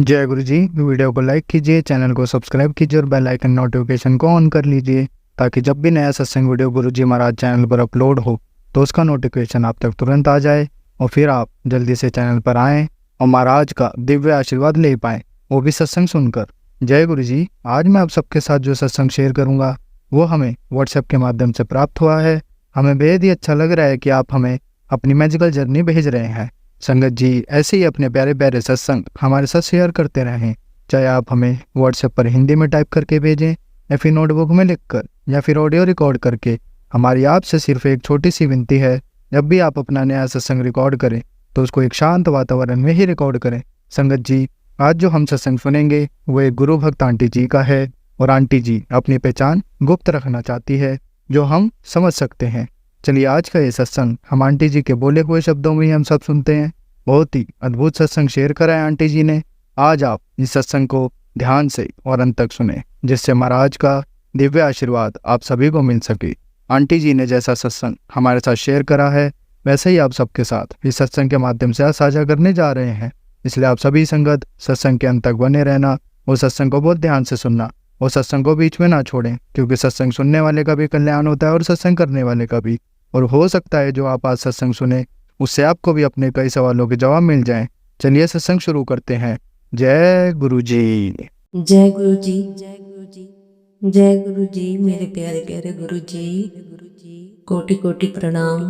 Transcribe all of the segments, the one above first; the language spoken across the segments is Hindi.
जय गुरु जी। वीडियो को लाइक कीजिए, चैनल को सब्सक्राइब कीजिए और बेल आइकन नोटिफिकेशन को ऑन कर लीजिए ताकि जब भी नया सत्संग वीडियो गुरु जी महाराज चैनल पर अपलोड हो तो उसका नोटिफिकेशन आप तक तुरंत आ जाए और फिर आप जल्दी से चैनल पर आएँ और महाराज का दिव्य आशीर्वाद ले पाएँ, वो भी सत्संग सुनकर। जय गुरु जी। आज मैं आप सबके साथ जो सत्संग शेयर करूँगा वो हमें व्हाट्सएप के माध्यम से प्राप्त हुआ है। हमें बेहद ही अच्छा लग रहा है कि आप हमें अपनी मैजिकल जर्नी भेज रहे हैं। संगत जी ऐसे ही अपने प्यारे प्यारे सत्संग हमारे साथ शेयर करते रहें, चाहे आप हमें व्हाट्सएप पर हिंदी में टाइप करके भेजें या फिर नोटबुक में लिखकर या फिर ऑडियो रिकॉर्ड करके। हमारी आपसे सिर्फ एक छोटी सी विनती है, जब भी आप अपना नया सत्संग रिकॉर्ड करें तो उसको एक शांत वातावरण में ही रिकॉर्ड करें। संगत जी आज जो हम सत्संग सुनेंगे वो एक गुरु भक्त आंटी जी का है और आंटी जी अपनी पहचान गुप्त रखना चाहती है, जो हम समझ सकते हैं। चलिए आज का ये सत्संग हम आंटी जी के बोले हुए शब्दों में ही हम सब सुनते हैं। बहुत ही अद्भुत सत्संग शेयर करा है आंटी जी ने। आज आप इस सत्संग को ध्यान से और अंत तक सुने, जिससे महाराज का दिव्य आशीर्वाद आप सभी को मिल सके। आंटी जी ने जैसा सत्संग हमारे साथ शेयर करा है वैसे ही आप सबके साथ इस सत्संग के माध्यम से साझा करने जा रहे हैं। इसलिए आप सभी संगत सत्संग के अंत तक बने रहना और सत्संग को बहुत ध्यान से सुनना और सत्संग को बीच में ना छोड़ें, क्योंकि सत्संग सुनने वाले का भी कल्याण होता है और सत्संग करने वाले का भी। और हो सकता है जो आप आज सत्संग सुने उससे आपको भी अपने कई सवालों के जवाब मिल जाएं। चलिए सत्संग शुरू करते हैं। जय गुरु जी। जय गुरु जी। जय गुरु जी। जय गुरु जी। मेरे प्यारे प्यारे गुरु जी, कोटि कोटि प्रणाम,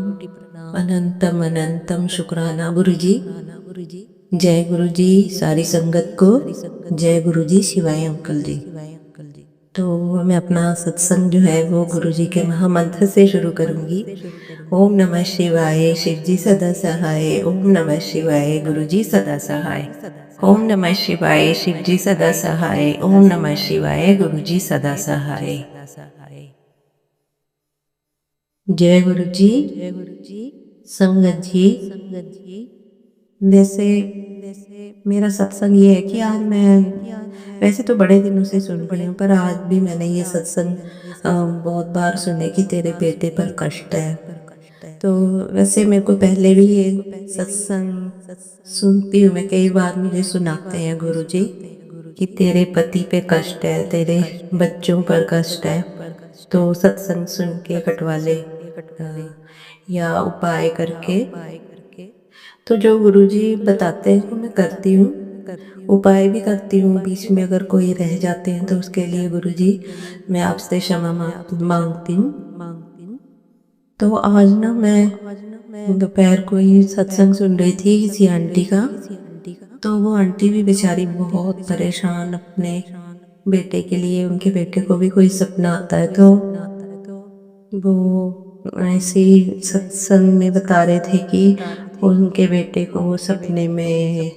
अनंतम अनंतम शुक्राना गुरु जी। जय गुरु जी सारी संगत को। जय गुरु जी शिवाय अंकल जी। तो मैं अपना सत्संग जो है वो गुरु जी के महामंत्र से शुरू करूंगी। ओम नमः शिवाय, शिव जी सदा सहाय। ओम नमः शिवाय, गुरु जी सदा सहाय। ओम नमः शिवाय, शिव जी सदा सहाय। ओम नमः शिवाय, गुरु जी सदा सहाय। जय गुरु जी। संगत जी, वैसे मेरा सत्संग ये है कि आज मैं वैसे तो बड़े दिनों से सुन रही हूँ, पर आज भी मैंने ये सत्संग बहुत बार सुने कि तेरे बेटे पर कष्ट है। तो वैसे मेरे को पहले भी ये सत्संग सुनती हूँ मैं, कई बार मुझे सुनाते हैं गुरु जी कि तेरे पति पे कष्ट है, तेरे बच्चों पर कष्ट है, तो सत्संग सुन के कटवा ले या उपाय करके। तो जो गुरुजी बताते हैं वो मैं करती हूँ, उपाय भी करती हूँ। बीच में अगर कोई रह जाते हैं तो उसके लिए गुरुजी मैं आपसे क्षमा मांगती हूँ। तो आज ना मैं दोपहर को ही सत्संग सुन रही थी किसी आंटी का, तो वो आंटी भी बेचारी बहुत परेशान अपने बेटे के लिए। उनके बेटे को भी कोई सपना आता है तो वो ऐसे ही सत्संग में बता रहे थे कि उनके बेटे को वो सपने में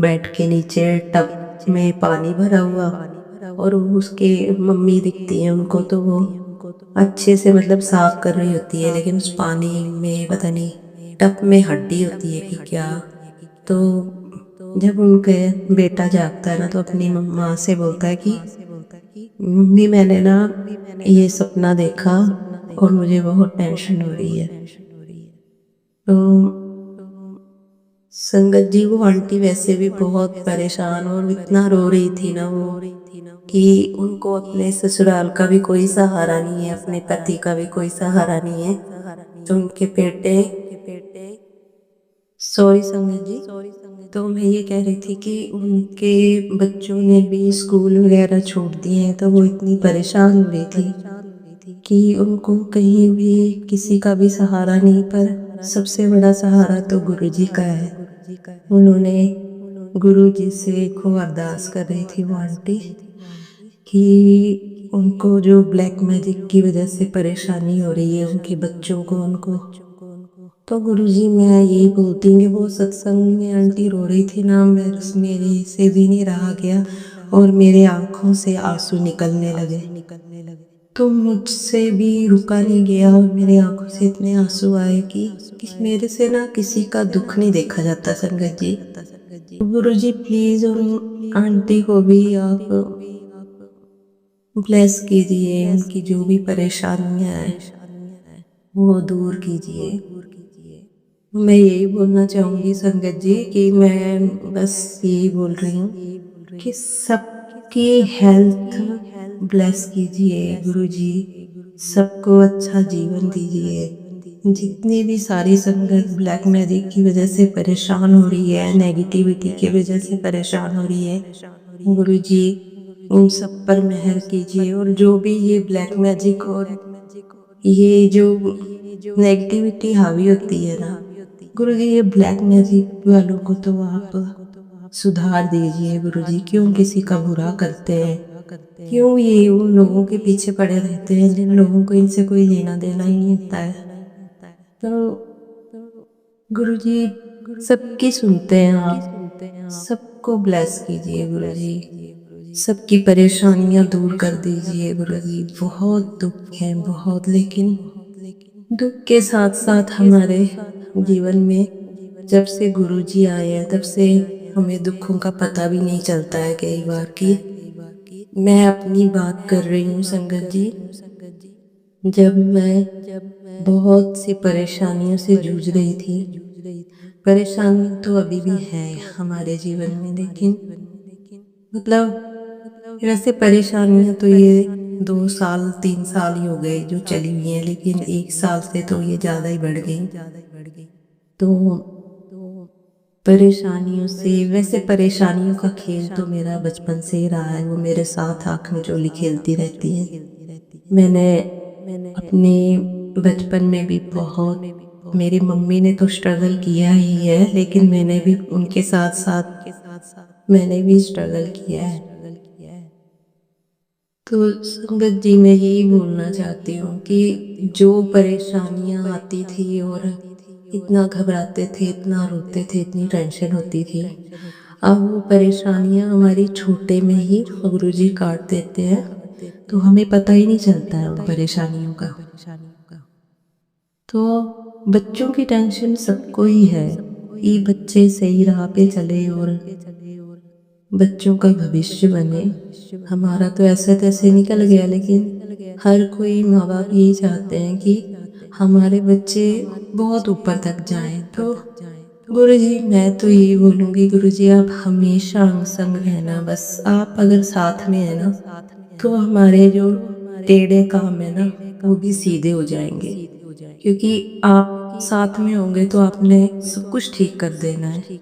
बेड के नीचे टब में पानी भरा हुआ और उसके मम्मी दिखती है उनको, तो वो अच्छे से मतलब साफ कर रही होती है, लेकिन उस पानी में पता नहीं टब में हड्डी होती है कि क्या। तो जब उनके बेटा जागता है ना तो अपनी माँ से बोलता है कि मम्मी मैंने ना ये सपना देखा और मुझे बहुत टेंशन हो रही है। तो संगत जी वो आंटी वैसे भी बहुत परेशान और इतना रो रही थी ना वो कि उनको अपने ससुराल का भी कोई सहारा नहीं है, अपने पति का भी कोई सहारा नहीं है। तो उनके बेटे, सॉरी संगत जी, तो मैं ये कह रही थी कि उनके बच्चों ने भी स्कूल वगैरह छोड़ दिए हैं, तो वो इतनी परेशान हो रही थी कि उनको कहीं भी किसी का भी सहारा नहीं, पर सबसे बड़ा सहारा तो गुरु जी का है। उन्होंने गुरु जी से खूब अरदास कर रही थी वो आंटी कि उनको जो ब्लैक मैजिक की वजह से परेशानी हो रही है उनके बच्चों को, उनको। तो गुरुजी मैं यही बोलती हूँ कि वो सत्संग में आंटी रो रही थी ना, मेरे से भी नहीं रहा गया और मेरे आंखों से आंसू निकलने लगे। तो मुझसे भी रुका नहीं गया और मेरे आंखों से इतने आंसू आए कि मेरे से ना किसी का दुख नहीं देखा जाता संगत जी। गुरुजी प्लीज उन आंटी को भी आप ब्लेस कीजिए, उनकी जो भी परेशानियां हैं वो दूर कीजिए। मैं यही बोलना चाहूँगी संगत जी कि मैं बस यही बोल रही हूँ कि सबकी हेल्थ ब्लेस कीजिए गुरुजी, सबको अच्छा जीवन दीजिए। जितनी भी सारी संगत ब्लैक मैजिक की वजह से परेशान हो रही है, नेगेटिविटी की वजह से परेशान हो रही है, गुरुजी उन सब पर मेहर कीजिए। और जो भी ये ब्लैक मैजिक और ये जो नेगेटिविटी हावी होती है ना, गुरुजी ये ब्लैक मैजिक वालों को तो आप सुधार दीजिए गुरुजी। क्यों किसी का बुरा करते हैं? क्यों ये उन लोगों के पीछे पड़े रहते हैं जिन लोगों को इनसे कोई लेना देना ही नहीं होता है? तो गुरुजी सबकी सुनते हैं आप, सबको ब्लेस कीजिए गुरुजी, सबकी परेशानियां दूर कर दीजिए गुरुजी। बहुत दुख है बहुत, लेकिन दुख के साथ साथ हमारे जीवन में जब से गुरुजी आए हैं तब से हमें दुखों का पता भी नहीं चलता है कई बार कि मैं अपनी बात कर रही हूँ संगत जी। जब मैं बहुत सी परेशानियों से जूझ रही थी, परेशानी तो अभी भी है हमारे जीवन में, लेकिन वैसे परेशानियां तो ये 2 साल 3 साल ही हो गए जो चली हुई हैं, लेकिन 1 साल से तो ये ज़्यादा ही बढ़ गई। तो परेशानियों से, वैसे परेशानियों का खेल तो मेरा बचपन से ही रहा है, वो मेरे साथ आँख में चोली खेलती रहती है। मैंने अपने बचपन में भी बहुत, मेरी मम्मी ने तो स्ट्रगल किया ही है, लेकिन मैंने भी उनके साथ साथ मैंने भी स्ट्रगल किया है। तो संगत जी मैं यही बोलना चाहती हूँ कि जो परेशानियाँ आती थी और इतना घबराते थे, इतना रोते थे, इतनी टेंशन होती थी, अब वो परेशानियाँ हमारी छोटे में ही गुरुजी काट देते हैं, तो हमें पता ही नहीं चलता है उन परेशानियों का। तो बच्चों की टेंशन सबको ही है कि बच्चे सही राह पे चले और बच्चों का भविष्य बने। हमारा तो ऐसे तैसे निकल गया, लेकिन हर कोई माँ बाप यही चाहते हैं कि हमारे बच्चे बहुत ऊपर तक जाएं। तो गुरुजी मैं तो यही बोलूँगी, गुरुजी आप हमेशा हम संग रहना, बस आप अगर साथ में है ना तो हमारे जो टेढ़े काम है ना वो भी सीधे हो जाएंगे, क्योंकि आप साथ में होंगे तो आपने सब कुछ ठीक कर देना है।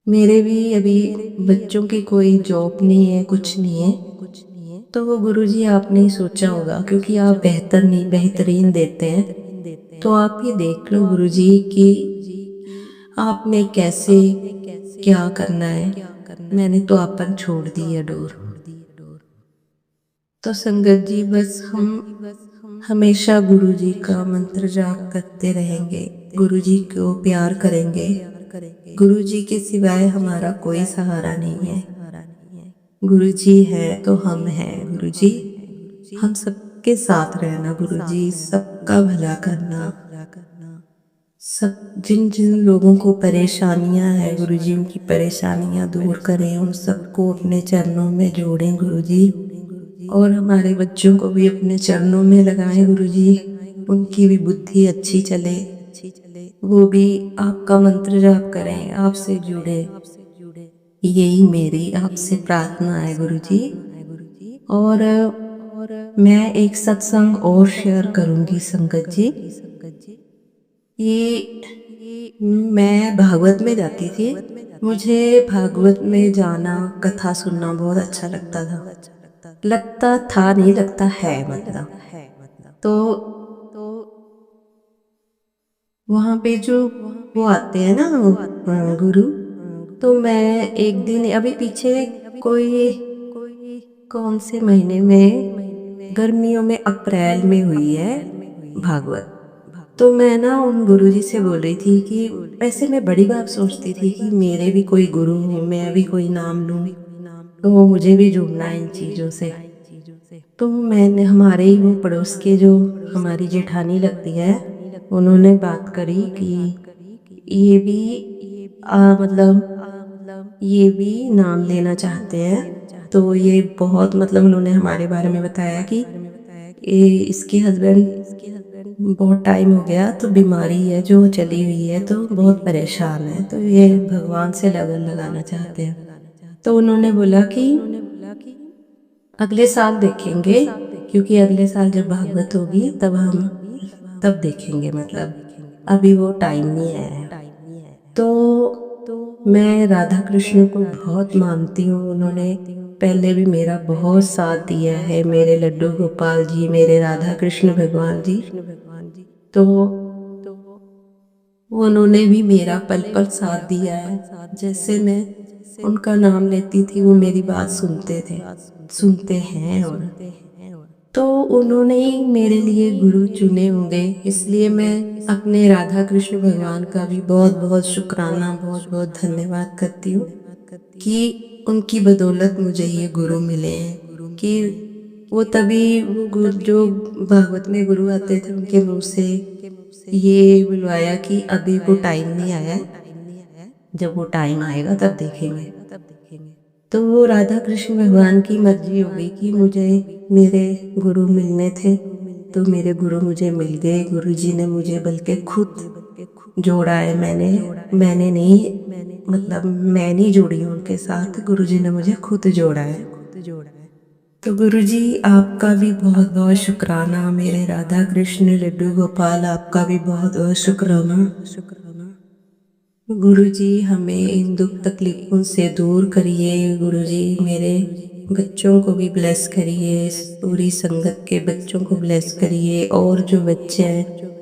मेरे भी अभी बच्चों की कोई जॉब नहीं है, कुछ नहीं है, तो वो गुरुजी आपने ही सोचा होगा, क्योंकि आप बेहतर नहीं बेहतरीन देते हैं। तो आप ये देख लो गुरुजी कि आपने कैसे क्या करना है। मैंने तो आप पर छोड़ दी है डोर। तो संगत जी बस हम हमेशा गुरुजी का मंत्र जाप करते रहेंगे, गुरुजी को प्यार करेंगे। गुरुजी के सिवाय हमारा कोई सहारा नहीं है। गुरुजी है तो हम हैं गुरुजी। हम सबके साथ रहना गुरुजी, सबका भला करना। सब जिन जिन लोगों को परेशानियां हैं गुरुजी, उनकी परेशानियां दूर करें, उन सबको अपने चरणों में जोड़ें गुरुजी। और हमारे बच्चों को भी अपने चरणों में लगाएं गुरुजी, उनकी भी बुद्धि अच्छी चले, वो भी आपका मंत्र जाप करें, आपसे जुड़े। यही मेरी आपसे प्रार्थना है गुरुजी। और मैं एक सत्संग और शेयर करूंगी संगत जी। ये मैं भागवत में जाती थी, मुझे भागवत में जाना, कथा सुनना बहुत अच्छा लगता था। लगता था नहीं, लगता है मतलब। तो वहाँ पे जो वो आते हैं ना गुरु, तो मैं एक दिन अभी पीछे कोई कौन से महीने में, गर्मियों में अप्रैल में हुई है भागवत। तो मैं ना उन गुरुजी से बोल रही थी कि वैसे मैं बड़ी बात सोचती थी कि मेरे भी कोई गुरु हो, मैं भी कोई नाम लूं, तो मुझे भी जुड़ना है इन चीज़ों से। तो मैंने हमारे ही वो पड़ोस के जो हमारी जेठानी लगती है, उन्होंने बात करी कि ये भी ये भी नाम लेना चाहते हैं। तो ये बहुत उन्होंने हमारे बारे में बताया कि ये इसके हस्बैंड बहुत टाइम हो गया, तो बीमारी है जो चली हुई है, तो बहुत परेशान है, तो ये भगवान से लगन लगाना चाहते हैं। तो उन्होंने बोला कि अगले साल देखेंगे, क्योंकि अगले साल जब भागवत होगी तब देखेंगे, मतलब अभी वो टाइम नहीं आया है। तो मैं राधा कृष्ण को बहुत मानती हूँ, उन्होंने पहले भी मेरा बहुत साथ दिया है, मेरे लड्डू गोपाल जी, मेरे राधा कृष्ण भगवान जी। तो उन्होंने भी मेरा पल पल साथ दिया है। जैसे मैं उनका नाम लेती थी, वो मेरी बात सुनते थे, सुनते हैं। और तो उन्होंने ही मेरे लिए गुरु चुने होंगे, इसलिए मैं अपने राधा कृष्ण भगवान का भी बहुत बहुत शुक्राना, बहुत बहुत धन्यवाद करती हूँ कि उनकी बदौलत मुझे ये गुरु मिले हैं। कि वो तभी वो गुरु जो भागवत में गुरु आते थे, उनके मुंह से ये बुलवाया कि अभी वो टाइम नहीं आया है, जब वो टाइम आएगा तब देखेंगे। तो वो राधा कृष्ण भगवान की मर्जी हो गई कि मुझे मेरे गुरु मिलने थे, तो मेरे गुरु मुझे मिल गए। गुरु जी ने मुझे बल्कि खुद जोड़ा है, मैंने नहीं, मतलब मैं नहीं जुड़ी हूँ उनके साथ, गुरु जी ने मुझे खुद जोड़ा है। तो गुरु जी आपका भी बहुत बहुत शुक्राना, मेरे राधा कृष्ण लड्डू गोपाल आपका भी बहुत बहुत शुक्राना। गुरु जी हमें इन दुख तकलीफों से दूर करिए। गुरु जी मेरे बच्चों को भी ब्लेस करिए, पूरी संगत के बच्चों को ब्लेस करिए, और जो बच्चे हैं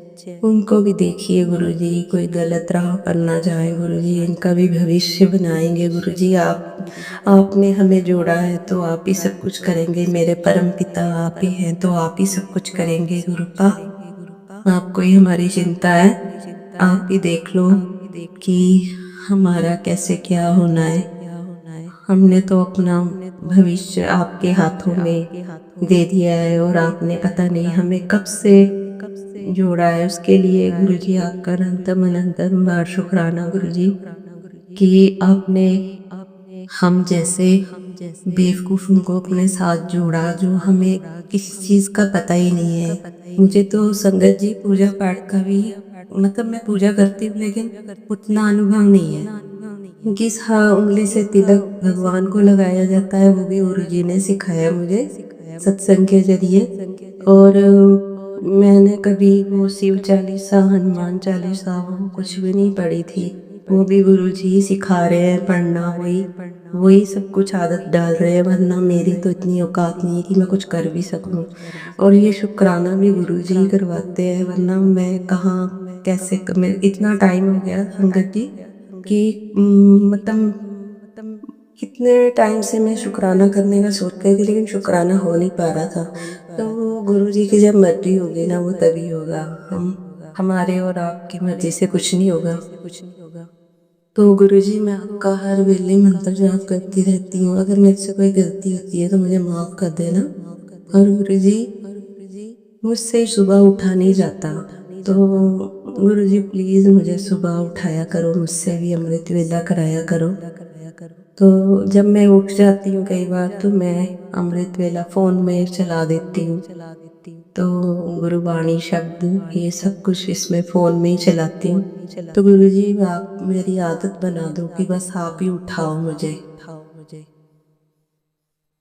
उनको भी देखिए गुरु जी, कोई गलत राह पर ना जाए। गुरु जी इनका भी भविष्य बनाएंगे। गुरु जी आपने हमें जोड़ा है तो आप ही सब कुछ करेंगे, मेरे परम पिता आप ही हैं तो आप ही सब कुछ करेंगे। गुरु का आपको ही हमारी चिंता है, आप ही देख लो कि हमारा कैसे क्या होना है। हमने तो अपना भविष्य आपके हाथों में दे दिया है, और आपने पता नहीं हमें कब से जोड़ा है, उसके लिए गुरु जी आपका अनंतम अनंतम बार शुक्राना गुरु जी, कि आपने हम जैसे बेवकूफ़ों को अपने साथ जोड़ा, जो हमें किसी चीज़ का पता ही नहीं है। मुझे तो संगत जी पूजा पाठ का भी, मतलब मैं पूजा करती हूँ लेकिन उतना अनुभव नहीं है। किस हाँ उंगली से तिलक भगवान को लगाया जाता है, वो भी गुरु जी ने सिखाया मुझे सत्संग के जरिए। और मैंने कभी वो शिव चालीसा, हनुमान चालीसा, वो कुछ भी नहीं पढ़ी थी, वो भी गुरु जी सिखा रहे हैं पढ़ना, वही सब कुछ आदत डाल रहे हैं, वरना मेरी तो इतनी औकात नहीं है कि मैं कुछ कर भी सकूं। और ये शुक्राना भी गुरु जी करवाते हैं, वरना मैं कहाँ कैसे मैं इतना टाइम हो गया संगत जी कि मतलब कितने टाइम से मैं शुक्राना करने का सोच रही थी, लेकिन शुक्राना हो नहीं पा रहा था। तो वो गुरु जी की जब मर्जी होगी ना, वो तभी होगा। हमारे और आपकी मर्जी से कुछ नहीं होगा। तो गुरु जी मैं आपका हर वेले मंत्र जाप करती रहती हूँ, अगर मेरे से कोई गलती होती है तो मुझे माफ़ कर देना। और गुरु जी मुझसे सुबह उठा नहीं जाता, तो गुरु जी प्लीज़ मुझे सुबह उठाया करो, मुझसे भी अमृत वेला कराया करो। तो जब मैं उठ जाती हूँ कई बार, तो मैं अमृत वेला फ़ोन में चला देती हूँ, तो गुरुवाणी शब्द ये सब कुछ इसमें फ़ोन में ही चलाती हूँ। तो गुरु जी आप मेरी आदत बना दो कि बस आप ही उठाओ मुझे।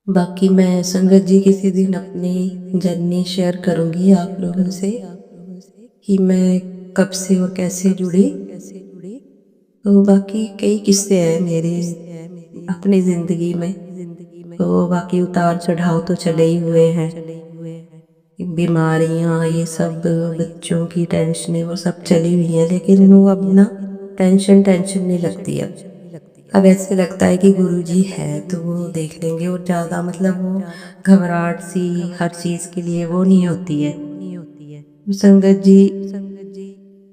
बाकी मैं संगत जी किसी दिन अपनी जर्नी शेयर करूँगी आप लोगों से कि मैं कब से और कैसे जुड़ी। तो बाकी कई किस्से हैं मेरे अपनी ज़िंदगी में, तो बाकी उतार चढ़ाव तो चले ही हुए हैं, बीमारियाँ ये सब, बच्चों की टेंशनें वो सब चली हुई हैं, लेकिन वो अब ना टेंशन नहीं लगती अब ऐसे लगता है कि गुरु जी है तो वो देख लेंगे, और ज़्यादा मतलब वो घबराहट सी हर चीज़ के लिए वो नहीं होती है। संगत जी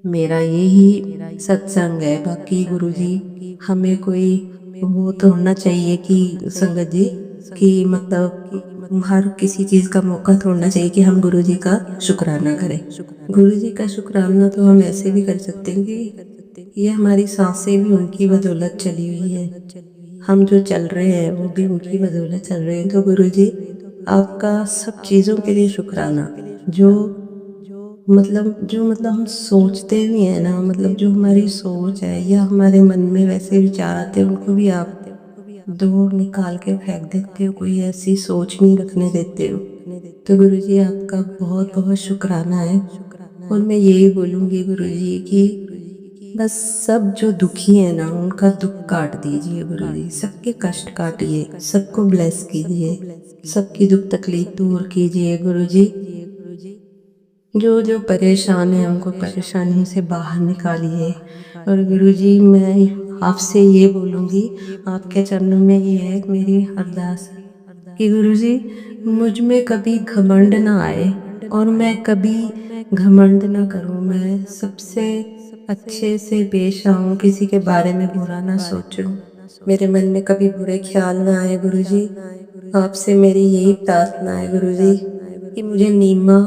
मेरा यही सत्संग है, बाकी गुरु जी हमें कोई वो तो होना चाहिए कि संगत जी कि मतलब हर किसी चीज़ का मौका थोड़ना चाहिए कि हम गुरु जी का शुक्राना करें। गुरु जी का शुक्राना तो हम ऐसे भी कर सकते हैं कि ये हमारी सांसें भी उनकी बदौलत चली हुई है, हम जो चल रहे हैं वो भी उनकी बदौलत चल रहे हैं। तो गुरु जी आपका सब चीज़ों के लिए शुक्राना, जो मतलब जो मतलब हम सोचते भी हैं ना, मतलब जो हमारी सोच है या हमारे मन में वैसे विचार आते हैं, उनको भी आप दूर निकाल के फेंक देते हो, कोई ऐसी सोच नहीं रखने देते हो। तो गुरुजी आपका बहुत बहुत शुक्राना है। और मैं यही बोलूँगी गुरुजी कि बस सब जो दुखी है ना, उनका दुख काट दीजिए गुरुजी, सबके कष्ट काटिए, सबको ब्लेस कीजिए, सबकी दुख तकलीफ दूर कीजिए गुरुजी। जो जो परेशान है उनको परेशानियों से बाहर निकालिए। और गुरुजी मैं आपसे ये बोलूँगी, आपके चरणों में ये है मेरी अरदास है कि गुरुजी मुझ में कभी घमंड ना आए और मैं कभी घमंड ना करूँ। मैं सबसे अच्छे से पेश आऊँ, किसी के बारे में बुरा ना सोचूँ, मेरे मन में कभी बुरे ख्याल ना आए गुरुजी। आपसे मेरी यही प्रार्थना है गुरुजी कि मुझे नीमा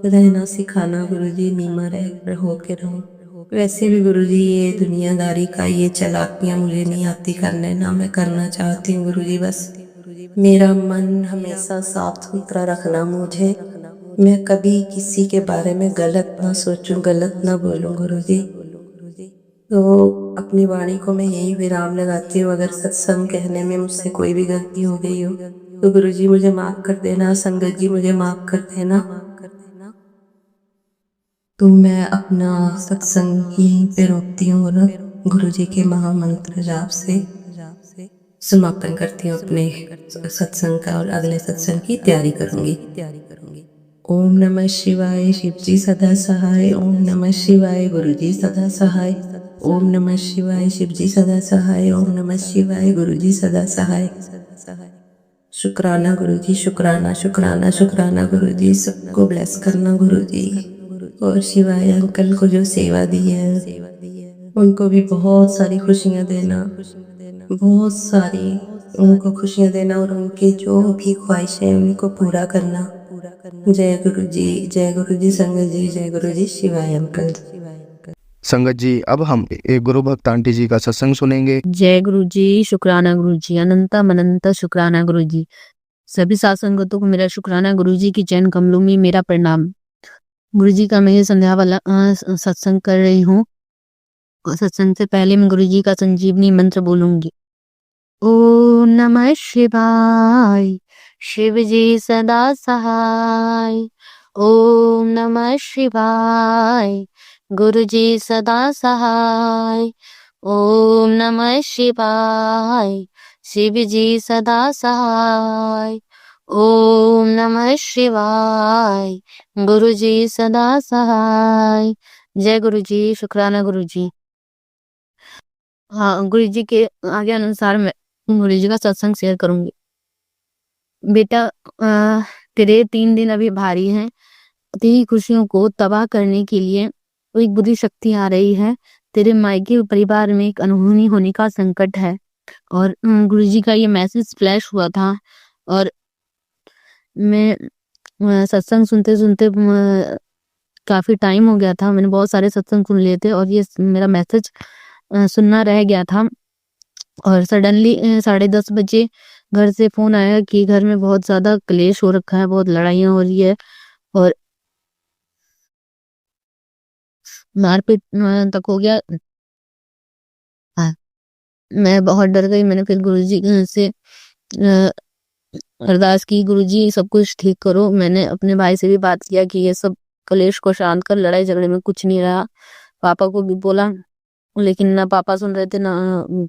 रहना सिखाना गुरुजी, नीमा रहो के रहूं। वैसे भी गुरुजी ये दुनियादारी का ये चालाकियां मुझे नहीं आती करने, ना मैं करना चाहती हूँ गुरुजी। बस मेरा मन हमेशा साफ सुथरा रखना मुझे, मैं कभी किसी के बारे में गलत ना सोचूं, गलत ना बोलूं गुरुजी। तो अपनी वाणी को मैं यही विराम लगाती हूँ। अगर सत्संग कहने में मुझसे कोई भी गलती हो गई हो तो गुरुजी मुझे माफ कर देना, संगत जी मुझे माफ कर देना। तो मैं अपना सत्संग यहीं पे रोकती हूँ और गुरुजी के महामंत्र जाप से समापन करती हूँ अपने सत्संग का, और अगले सत्संग की तैयारी करूंगी। ओम नमः शिवाय, शिवजी सदा सहाय। ओम नमः शिवाय, गुरुजी सदा सहाय। ओम नमः शिवाय, शिवजी सदा सहाय। ओम नमः शिवाय, गुरुजी सदा सहाय। शुक्राना गुरुजी, शुक्राना शुक्राना शुक्राना गुरुजी, सबको ब्लेस करना गुरुजी। और शिवाय अंकल को जो सेवा दी है उनको भी बहुत सारी खुशियां देना, बहुत सारी उनको खुशियां देना, और उनकी जो भी ख्वाहिशें हैं उनको पूरा करना। जय गुरु जी, जय गुरु जी, संगत जी, जय गुरु जी, शिवाय अंकल। संगत जी, अब हम एक गुरु भक्त आंटी जी का सत्संग सुनेंगे। जय गुरु जी, शुक्राना गुरु जी, अनंता मनंता शुक्राना गुरु जी। सभी साथ संगतों को मेरा शुक्राना। गुरु जी की चरण कमलों में मेरा प्रणाम। गुरु जी का मैं ये संध्या वाला सत्संग कर रही हूँ। सत्संग से पहले मैं गुरु जी का संजीवनी मंत्र बोलूंगी। ओम नमः शिवाय, शिव जी सदा सहाय। ओम नमः शिवाय, गुरु जी सदा सहाय। ओम नमः शिवाय, शिव जी सदा सहाय। ओम नमः शिवाय, गुरु जी सदा सहाय। जय गुरु जी, शुक्राना गुरु जी। हाँ, गुरु जी के आगे अनुसार मैं गुरु जी का सत्संग शेयर करूंगी। बेटा, तेरे 3 दिन अभी भारी हैं। तेरी खुशियों को तबाह करने के लिए एक बुरी शक्ति आ रही है। तेरे मायके परिवार में एक अनहोनी होने का संकट है। और गुरुजी का ये मैसेज फ्लैश हुआ था, और मैं सत्संग सुनते सुनते काफी टाइम हो गया था। मैंने बहुत सारे सत्संग सुन लिए थे और ये मेरा मैसेज सुनना रह गया था। और सडनली 10:30 बजे घर से फोन आया कि घर में बहुत ज्यादा क्लेश हो रखा है, बहुत लड़ाइयाँ हो रही है और मारपीट तक हो गया। हाँ, मैं बहुत डर गई। मैंने फिर गुरुजी से अ, अरदास की, गुरुजी सब कुछ ठीक करो। मैंने अपने भाई से भी बात किया कि ये सब कलेश को शांत कर, लड़ाई झगड़े में कुछ नहीं रहा। पापा को भी बोला, लेकिन ना पापा सुन रहे थे ना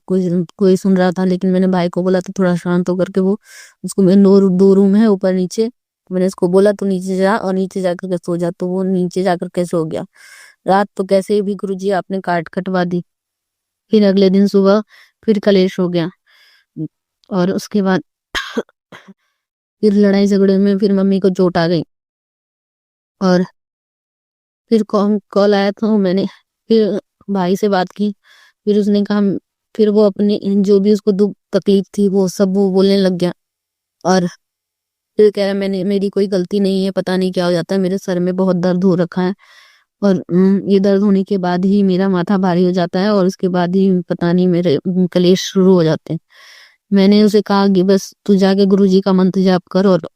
कोई कोई सुन रहा था। लेकिन मैंने भाई को बोला तो थोड़ा शांत होकर के वो, उसको मेरे दो रूम है ऊपर नीचे, मैंने उसको बोला तू नीचे जा और नीचे जाकर के सो जा। तो वो नीचे जाकर के सो गया। रात तो कैसे भी गुरुजी आपने काट कटवा दी। फिर अगले दिन सुबह फिर कलेश हो गया, और उसके बाद फिर लड़ाई झगड़े में फिर मम्मी को चोट आ गई। और फिर कॉल आया तो मैंने फिर भाई से बात की। फिर उसने कहा, फिर वो अपने जो भी उसको दुख तकलीफ थी वो सब वो बोलने लग गया। और फिर कह रहा मेरी कोई गलती नहीं है, पता नहीं क्या हो जाता है, मेरे सर में बहुत दर्द हो रखा है। और ये दर्द होने के बाद ही मेरा माथा भारी हो जाता है, और उसके बाद ही पता नहीं मेरे कलेश शुरू हो जाते हैं। मैंने उसे कहा कि बस तू जाके गुरुजी का मंत्र जाप कर और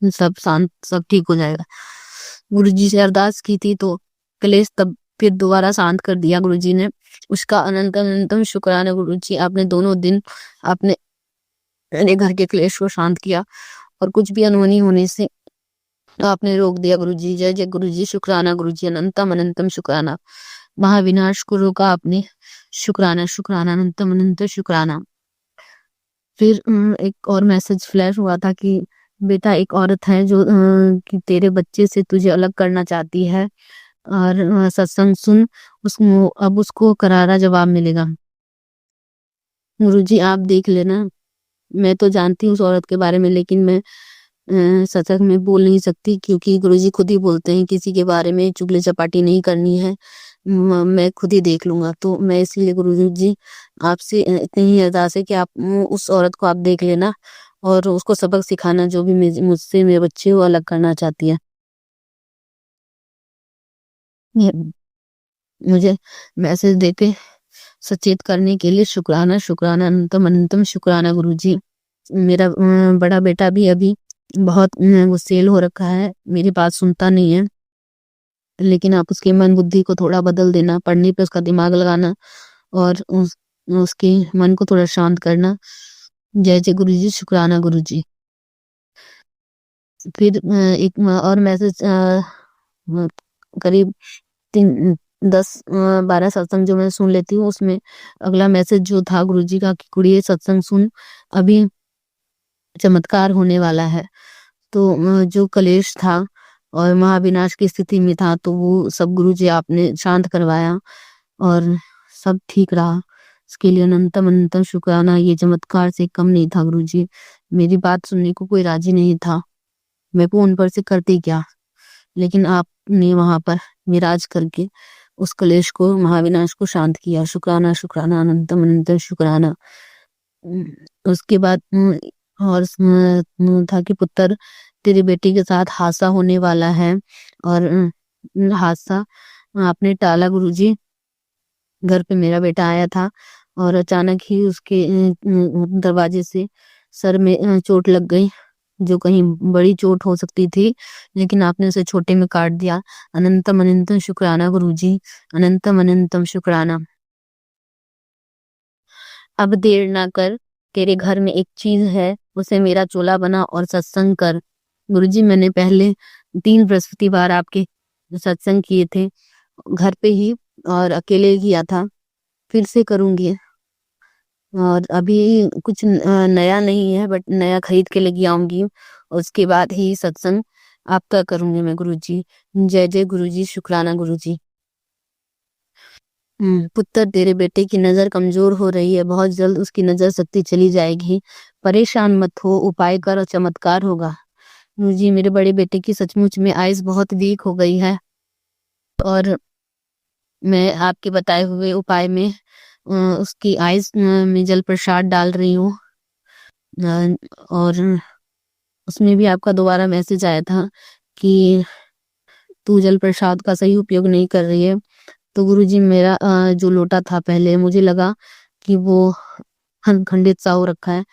सब शांत, सब ठीक हो जाएगा। गुरुजी से अरदास की थी, तो कलेश तब फिर दोबारा शांत कर दिया गुरुजी ने। उसका अनंतम अनंतम शुक्राना गुरुजी, आपने दोनों दिन आपने मेरे घर के क्लेश को शांत किया और कुछ भी अनहोनी होने से आपने रोक दिया गुरुजी। जय जय गुरुजी, शुक्राना गुरुजी, अनंतम अनंतम शुक्राना। महाविनाश को रोका आपने, शुक्राना शुक्राना, अनंतम अनंत शुक्राना। फिर एक और मैसेज फ्लैश हुआ था कि बेटा, एक औरत है जो कि तेरे बच्चे से तुझे अलग करना चाहती है, और सत्संग सुन, उसको अब उसको करारा जवाब मिलेगा। गुरुजी आप देख लेना, मैं तो जानती हूँ उस औरत के बारे में, लेकिन मैं सत्संग में बोल नहीं सकती, क्योंकि गुरुजी खुद ही बोलते हैं किसी के बारे में चुगली चपाटी नहीं करनी है। मैं खुद ही देख लूंगा। तो मैं इसलिए गुरुजी आपसे इतनी ही अरदास है कि आप उस औरत को आप देख लेना और उसको सबक सिखाना, जो भी मुझसे मेरे बच्चे को अलग करना चाहती है। ये मुझे मैसेज देके सचेत करने के लिए शुक्राना शुक्राना, अनंतम अनंतम शुक्राना गुरुजी। मेरा बड़ा बेटा भी अभी बहुत गुस्सेल हो रखा है, मेरी बात सुनता नहीं है, लेकिन आप उसके मन बुद्धि को थोड़ा बदल देना, पढ़ने पे उसका दिमाग लगाना और उसके मन को थोड़ा शांत करना। जय जय गुरुजी, शुक्राना गुरुजी। फिर एक और मैसेज करीब 10-12 सत्संग जो मैं सुन लेती हूँ, उसमें अगला मैसेज जो था गुरुजी का कि कुड़िए सत्संग सुन, अभी चमत्कार होने वाला है। तो जो कलेश था और महाविनाश की स्थिति में था, तो वो सब गुरुजी आपने शांत करवाया और सब ठीक रहा। इसके लिए अनंतम अनंतम शुक्राना। ये चमत्कार से कम नहीं था गुरुजी, मेरी बात सुनने को कोई राजी नहीं था, मैं फोन पर से करती क्या, लेकिन आपने वहां पर विराज करके उस कलेश को, महाविनाश को शांत किया। शुक्राना शुक्राना, अनंतम अनंतम शुक्राना। उसके बाद और था कि पुत्र, तेरी बेटी के साथ हादसा होने वाला है, और हादसा आपने टाला गुरुजी। घर पे मेरा बेटा आया था और अचानक ही उसके दरवाजे से सर में चोट लग गई, जो कहीं बड़ी चोट हो सकती थी, लेकिन आपने उसे छोटे में काट दिया। अनंतम अनंतम शुक्राना गुरुजी, अनंतम अनंतम शुक्राना। अब देर ना कर, तेरे घर में एक चीज है, उसे मेरा चोला बना और सत्संग कर। गुरुजी मैंने पहले 3 बृहस्पतिवार आपके सत्संग किए थे घर पे ही, और अकेले किया था, फिर से करूंगी। और अभी कुछ नया नहीं है, बट नया खरीद के लेके आऊंगी, उसके बाद ही सत्संग आपका करूंगी मैं गुरुजी। जय जय गुरुजी, शुक्राना गुरुजी। पुत्र, तेरे बेटे की नजर कमजोर हो रही है, बहुत जल्द उसकी नजर शक्ति चली जाएगी, परेशान मत हो, उपाय कर और चमत्कार होगा। गुरुजी मेरे बड़े बेटे की सचमुच में आइज बहुत वीक हो गई है, और मैं आपके बताए हुए उपाय में उसकी आइज में जल प्रसाद डाल रही हूँ, और उसमें भी आपका दोबारा मैसेज आया था कि तू जल प्रसाद का सही उपयोग नहीं कर रही है। तो गुरुजी मेरा जो लोटा था, पहले मुझे लगा कि वो खंडित सा हो रखा है,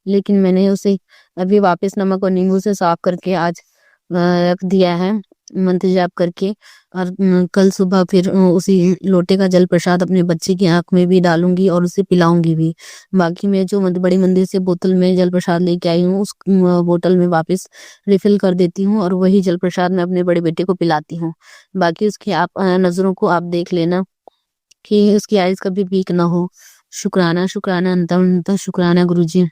लेकिन मैंने उसे अभी वापस नमक और नींबू से साफ करके आज रख दिया है, मंत्र जाप करके। और कल सुबह फिर उसी लोटे का जल प्रसाद अपने बच्चे की आंख में भी डालूंगी और उसे पिलाऊंगी भी। बाकी मैं जो बड़ी मंदिर से बोतल में जल प्रसाद लेके आई हूँ, उस बोतल में वापस रिफिल कर देती हूँ और वही जल प्रसाद मैं अपने बड़े बेटे को पिलाती हूँ। बाकी उसकी आप नजरों को आप देख लेना कि उसकी आइज कभी वीक ना हो। शुक्राना शुक्राना, अंत शुक्राना गुरुजी।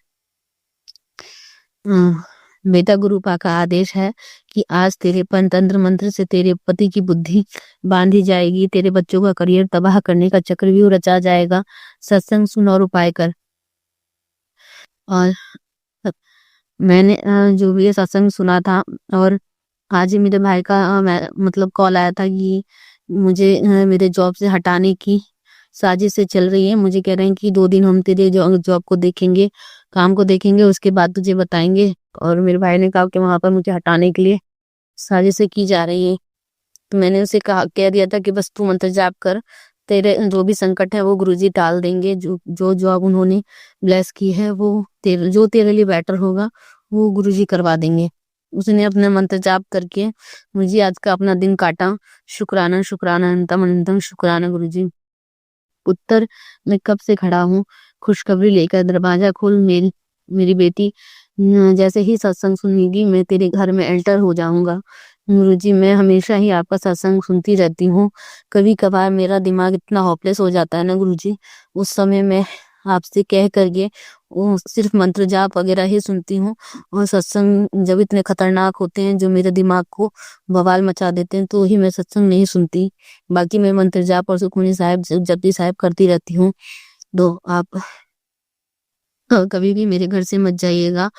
बेटा, गुरु पा का आदेश है कि आज तेरे पंतंत्र मंत्र से तेरे पति की बुद्धि बांधी जाएगी, तेरे बच्चों का करियर तबाह करने का चक्रव्यूह रचा जाएगा। सत्संग सुन और उपाय कर। और मैंने जो भी ये सत्संग सुना था, और आज ही मेरे भाई का मतलब कॉल आया था कि मुझे मेरे जॉब से हटाने की साजिश से चल रही है। मुझे कह रहे हैं कि 2 दिन हम तेरे जॉब को देखेंगे, काम को देखेंगे, उसके बाद तुझे बताएंगे। और मेरे भाई ने कहा कि वहां पर मुझे हटाने के लिए साजिशें की जा रही है। तो मैंने उसे कह दिया था कि बस तू मंत्र जाप कर, तेरे जो भी संकट है वो गुरुजी टाल देंगे। जो जो जॉब उन्होंने ब्लेस की है, वो तेरे लिए बेटर होगा, वो गुरुजी करवा देंगे। उसने अपने मंत्र जाप करके मुझे आज का अपना दिन काटा। शुक्राना शुक्राना अनंतम अनंतम शुक्राना गुरुजी। उत्तर मैं कब से खड़ा हूँ खुशखबरी लेकर, दरवाजा खोल मेरी मेरी बेटी। जैसे ही सत्संग सुनेगी मैं तेरे घर में एंटर हो जाऊंगा। गुरुजी मैं हमेशा ही आपका सत्संग सुनती रहती हूँ। कभी कभार मेरा दिमाग इतना होपलेस हो जाता है ना गुरुजी, उस समय मैं आपसे कह करके वो सिर्फ मंत्र जाप वगैरह ही सुनती हूँ। और सत्संग जब इतने खतरनाक होते हैं जो मेरे दिमाग को बवाल मचा देते हैं तो ही मैं सत्संग नहीं सुनती। बाकी मैं मंत्र जाप और सुखमनी साहिब जपजी साहिब करती रहती हूँ। तो आप कभी भी मेरे घर से मत जाइएगा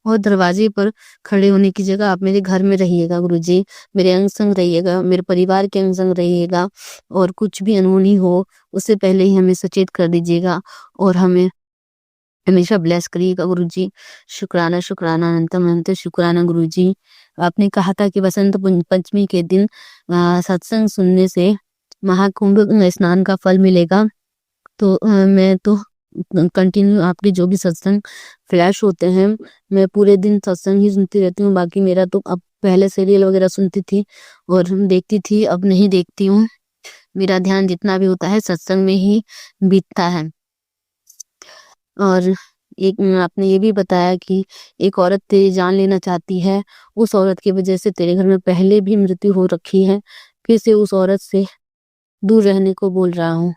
और दरवाजे पर खड़े होने की जगह आप मेरे घर में रहिएगा गुरुजी। मेरे अंग संग रहिएगा, मेरे परिवार के अंग संग रहिएगा, और कुछ भी अनहोनी हो उससे पहले ही हमें सचेत कर दीजिएगा और हमें हमेशा ब्लेस करिएगा गुरुजी। शुक्राना शुक्राना अनंतम अनंत शुक्राना गुरुजी। आपने कहा था कि बसंत पंचमी के दिन सत्संग सुनने से महाकुंभ स्नान का फल मिलेगा। तो मैं तो कंटिन्यू आपके जो भी सत्संग फ्लैश होते हैं मैं पूरे दिन सत्संग ही सुनती रहती हूँ। बाकी मेरा तो अब पहले सीरियल वगैरह सुनती थी और देखती थी, अब नहीं देखती हूँ। मेरा ध्यान जितना भी होता है सत्संग में ही बीतता है। और एक आपने ये भी बताया कि एक औरत तेरी जान लेना चाहती है, उस औरत की वजह से तेरे घर में पहले भी मृत्यु हो रखी है, फिर से उस औरत से दूर रहने को बोल रहा हूँ।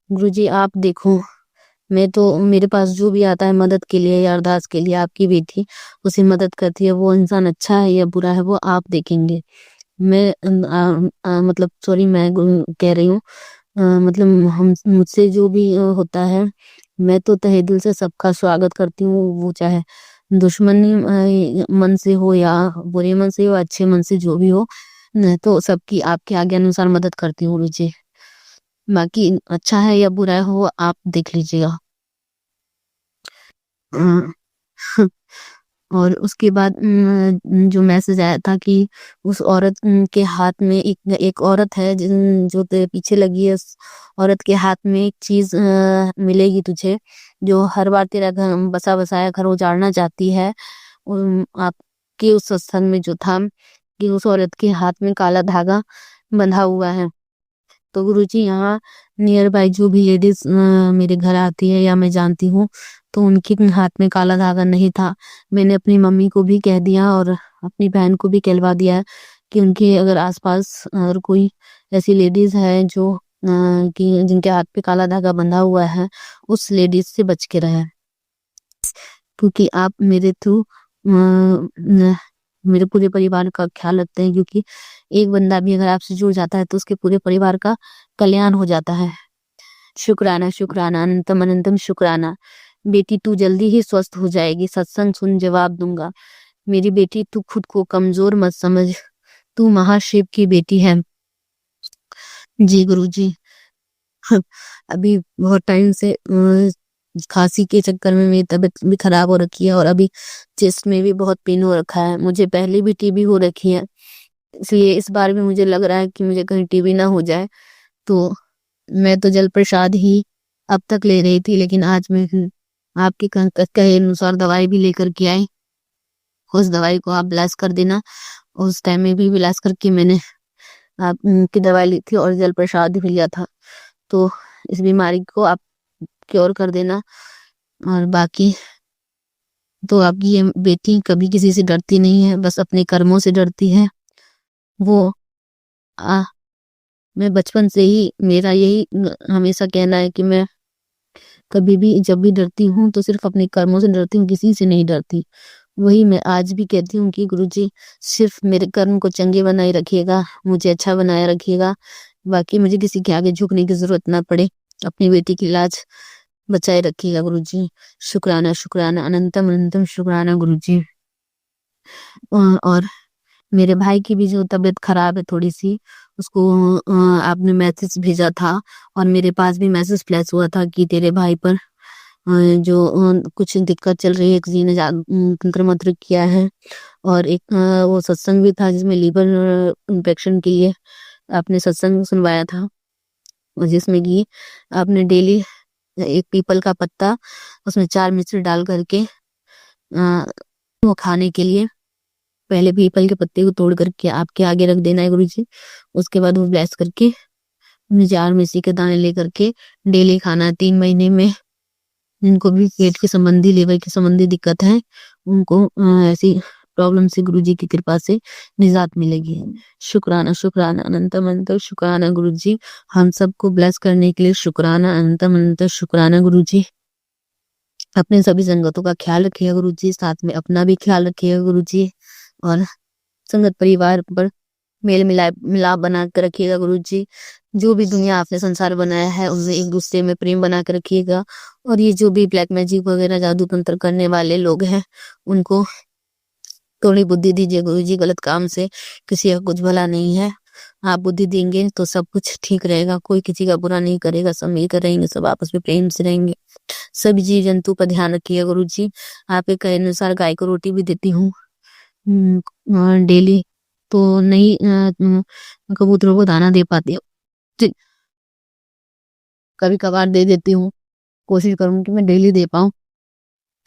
गुरुजी आप देखो, मैं तो मेरे पास जो भी आता है मदद के लिए या अरदास के लिए आपकी बेटी उसे मदद करती है। वो इंसान अच्छा है या बुरा है वो आप देखेंगे। मैं मतलब सॉरी मैं कह रही हूँ मतलब हम मुझसे जो भी होता है मैं तो तहे दिल से सबका स्वागत करती हूँ, वो चाहे दुश्मनी मन से हो या बुरे मन से हो, अच्छे मन से जो भी हो, मैं तो सबकी आपके आगे अनुसार मदद करती हूँ रुचि। बाकी अच्छा है या बुरा है वो आप देख लीजिएगा। और उसके बाद जो मैसेज आया था कि उस औरत के हाथ में एक औरत है जो तेरे पीछे लगी है, उस औरत के हाथ में एक चीज मिलेगी तुझे जो हर बार तेरा घर बसा बसाया घर उजाड़ना चाहती है। आपके उस सत्संग में जो था कि उस औरत के हाथ में काला धागा बंधा हुआ है। तो गुरुजी यहाँ नियर बाय जो भी लेडीज मेरे घर आती है या मैं जानती हूँ तो उनके हाथ में काला धागा नहीं था। मैंने अपनी मम्मी को भी कह दिया और अपनी बहन को भी कहलवा दिया है कि उनके अगर आसपास अगर कोई ऐसी लेडीज है जो कि जिनके हाथ पे काला धागा बंधा हुआ है उस लेडीज से बच के रहे, क्योंकि आप मेरे थ्रू मेरे पूरे परिवार का ख्याल रखते हैं। क्योंकि एक बंदा भी अगर आपसे जुड़ जाता है तो उसके पूरे परिवार का कल्याण हो जाता है। शुक्राना शुक्राना अनंतम अनंतम शुक्राना। बेटी तू जल्दी ही स्वस्थ हो जाएगी, सत्संग सुन जवाब दूंगा। मेरी बेटी तू खुद को कमजोर मत समझ, तू महाशिव की बेटी है। जी गुरुजी। अभी बहुत टाइम से खांसी के चक्कर में मेरी तबीयत भी खराब हो रखी है और अभी चेस्ट में भी बहुत पेन हो रखा है। मुझे पहले भी टीबी हो रखी है, इसलिए इस बार भी मुझे लग रहा है कि मुझे कहीं टीबी ना हो जाए। तो मैं तो जल प्रसाद ही अब तक ले रही थी, लेकिन आज मैं आपके कहे अनुसार दवाई भी लेकर के आई। उस दवाई को आप ब्लास्ट कर देना। उस टाइम में भी ब्लास्ट करके मैंने आपकी दवाई ली थी और जल प्रसाद भी लिया था। तो इस बीमारी को आप क्योर कर देना। और बाकी तो आपकी ये बेटी कभी किसी से डरती नहीं है, बस अपने कर्मों से डरती है। वो मैं बचपन से ही मेरा यही हमेशा कहना है कि मैं कभी भी जब भी डरती हूँ तो सिर्फ अपने कर्मों से डरती हूँ, किसी से नहीं डरती। वही मैं आज भी कहती हूँ कि गुरुजी सिर्फ मेरे कर्म को चंगे बनाए रखिएगा, मुझे अच्छा बनाए रखिएगा। बाकी मुझे किसी के आगे झुकने की जरूरत ना पड़े, अपनी बेटी की लाज बचाए रखिएगा गुरुजी। शुक्राना शुक्राना अनंतम अनंतम शुक्राना गुरुजी। और मेरे भाई की भी जो तबीयत खराब है थोड़ी सी, उसको आपने मैसेज भेजा था और मेरे पास भी मैसेज फ्लैश हुआ था कि तेरे भाई पर जो कुछ दिक्कत चल रही है, किसी ने तंत्र मंत्र किया है। और एक वो सत्संग भी था जिसमें लीवर इन्फेक्शन के लिए आपने सत्संग सुनवाया था, और जिसमें कि आपने डेली एक पीपल का पत्ता उसमें 4 मिर्च डाल करके वो खाने के लिए पहले पीपल के पत्ते को तोड़ करके आपके आगे रख देना है गुरुजी। उसके बाद वो ब्लेस करके जार में इसी के दाने लेकर के डेली खाना है 3 महीने में। जिनको भी पेट के संबंधी, लिवर के संबंधी दिक्कत है, उनको ऐसी प्रॉब्लम से गुरुजी की कृपा से निजात मिलेगी। शुक्राना, शुक्राना, अनंतम अनंत शुक्राना गुरुजी। हम सबको ब्लेस करने के लिए शुक्राना, अनंतम अनंत शुक्राना गुरुजी। अपने सभी संगतों का ख्याल रखिएगा गुरुजी, साथ में अपना भी ख्याल रखिएगा गुरुजी, और संगत परिवार पर मेल मिलाप बना कर रखिएगा गुरुजी। जो भी दुनिया आपने संसार बनाया है उनमें एक दूसरे में प्रेम बना कर रखिएगा। और ये जो भी ब्लैक मैजिक वगैरह जादू तंत्र करने वाले लोग हैं उनको थोड़ी बुद्धि दीजिए गुरुजी। गलत काम से किसी का कुछ भला नहीं है। आप बुद्धि देंगे तो सब कुछ ठीक रहेगा। कोई किसी का बुरा नहीं करेगा, सब मिलकर रहेंगे, सब आपस में प्रेम से रहेंगे। सभी जीव जंतु पर ध्यान रखिएगा गुरुजी। आपके कहे अनुसार गाय को रोटी भी देती हूँ डेली, तो नहीं कबूतरों को दाना दे पाती हूँ, कभी कभार दे देती हूँ। कोशिश करूंगी कि मैं डेली दे पाऊँ।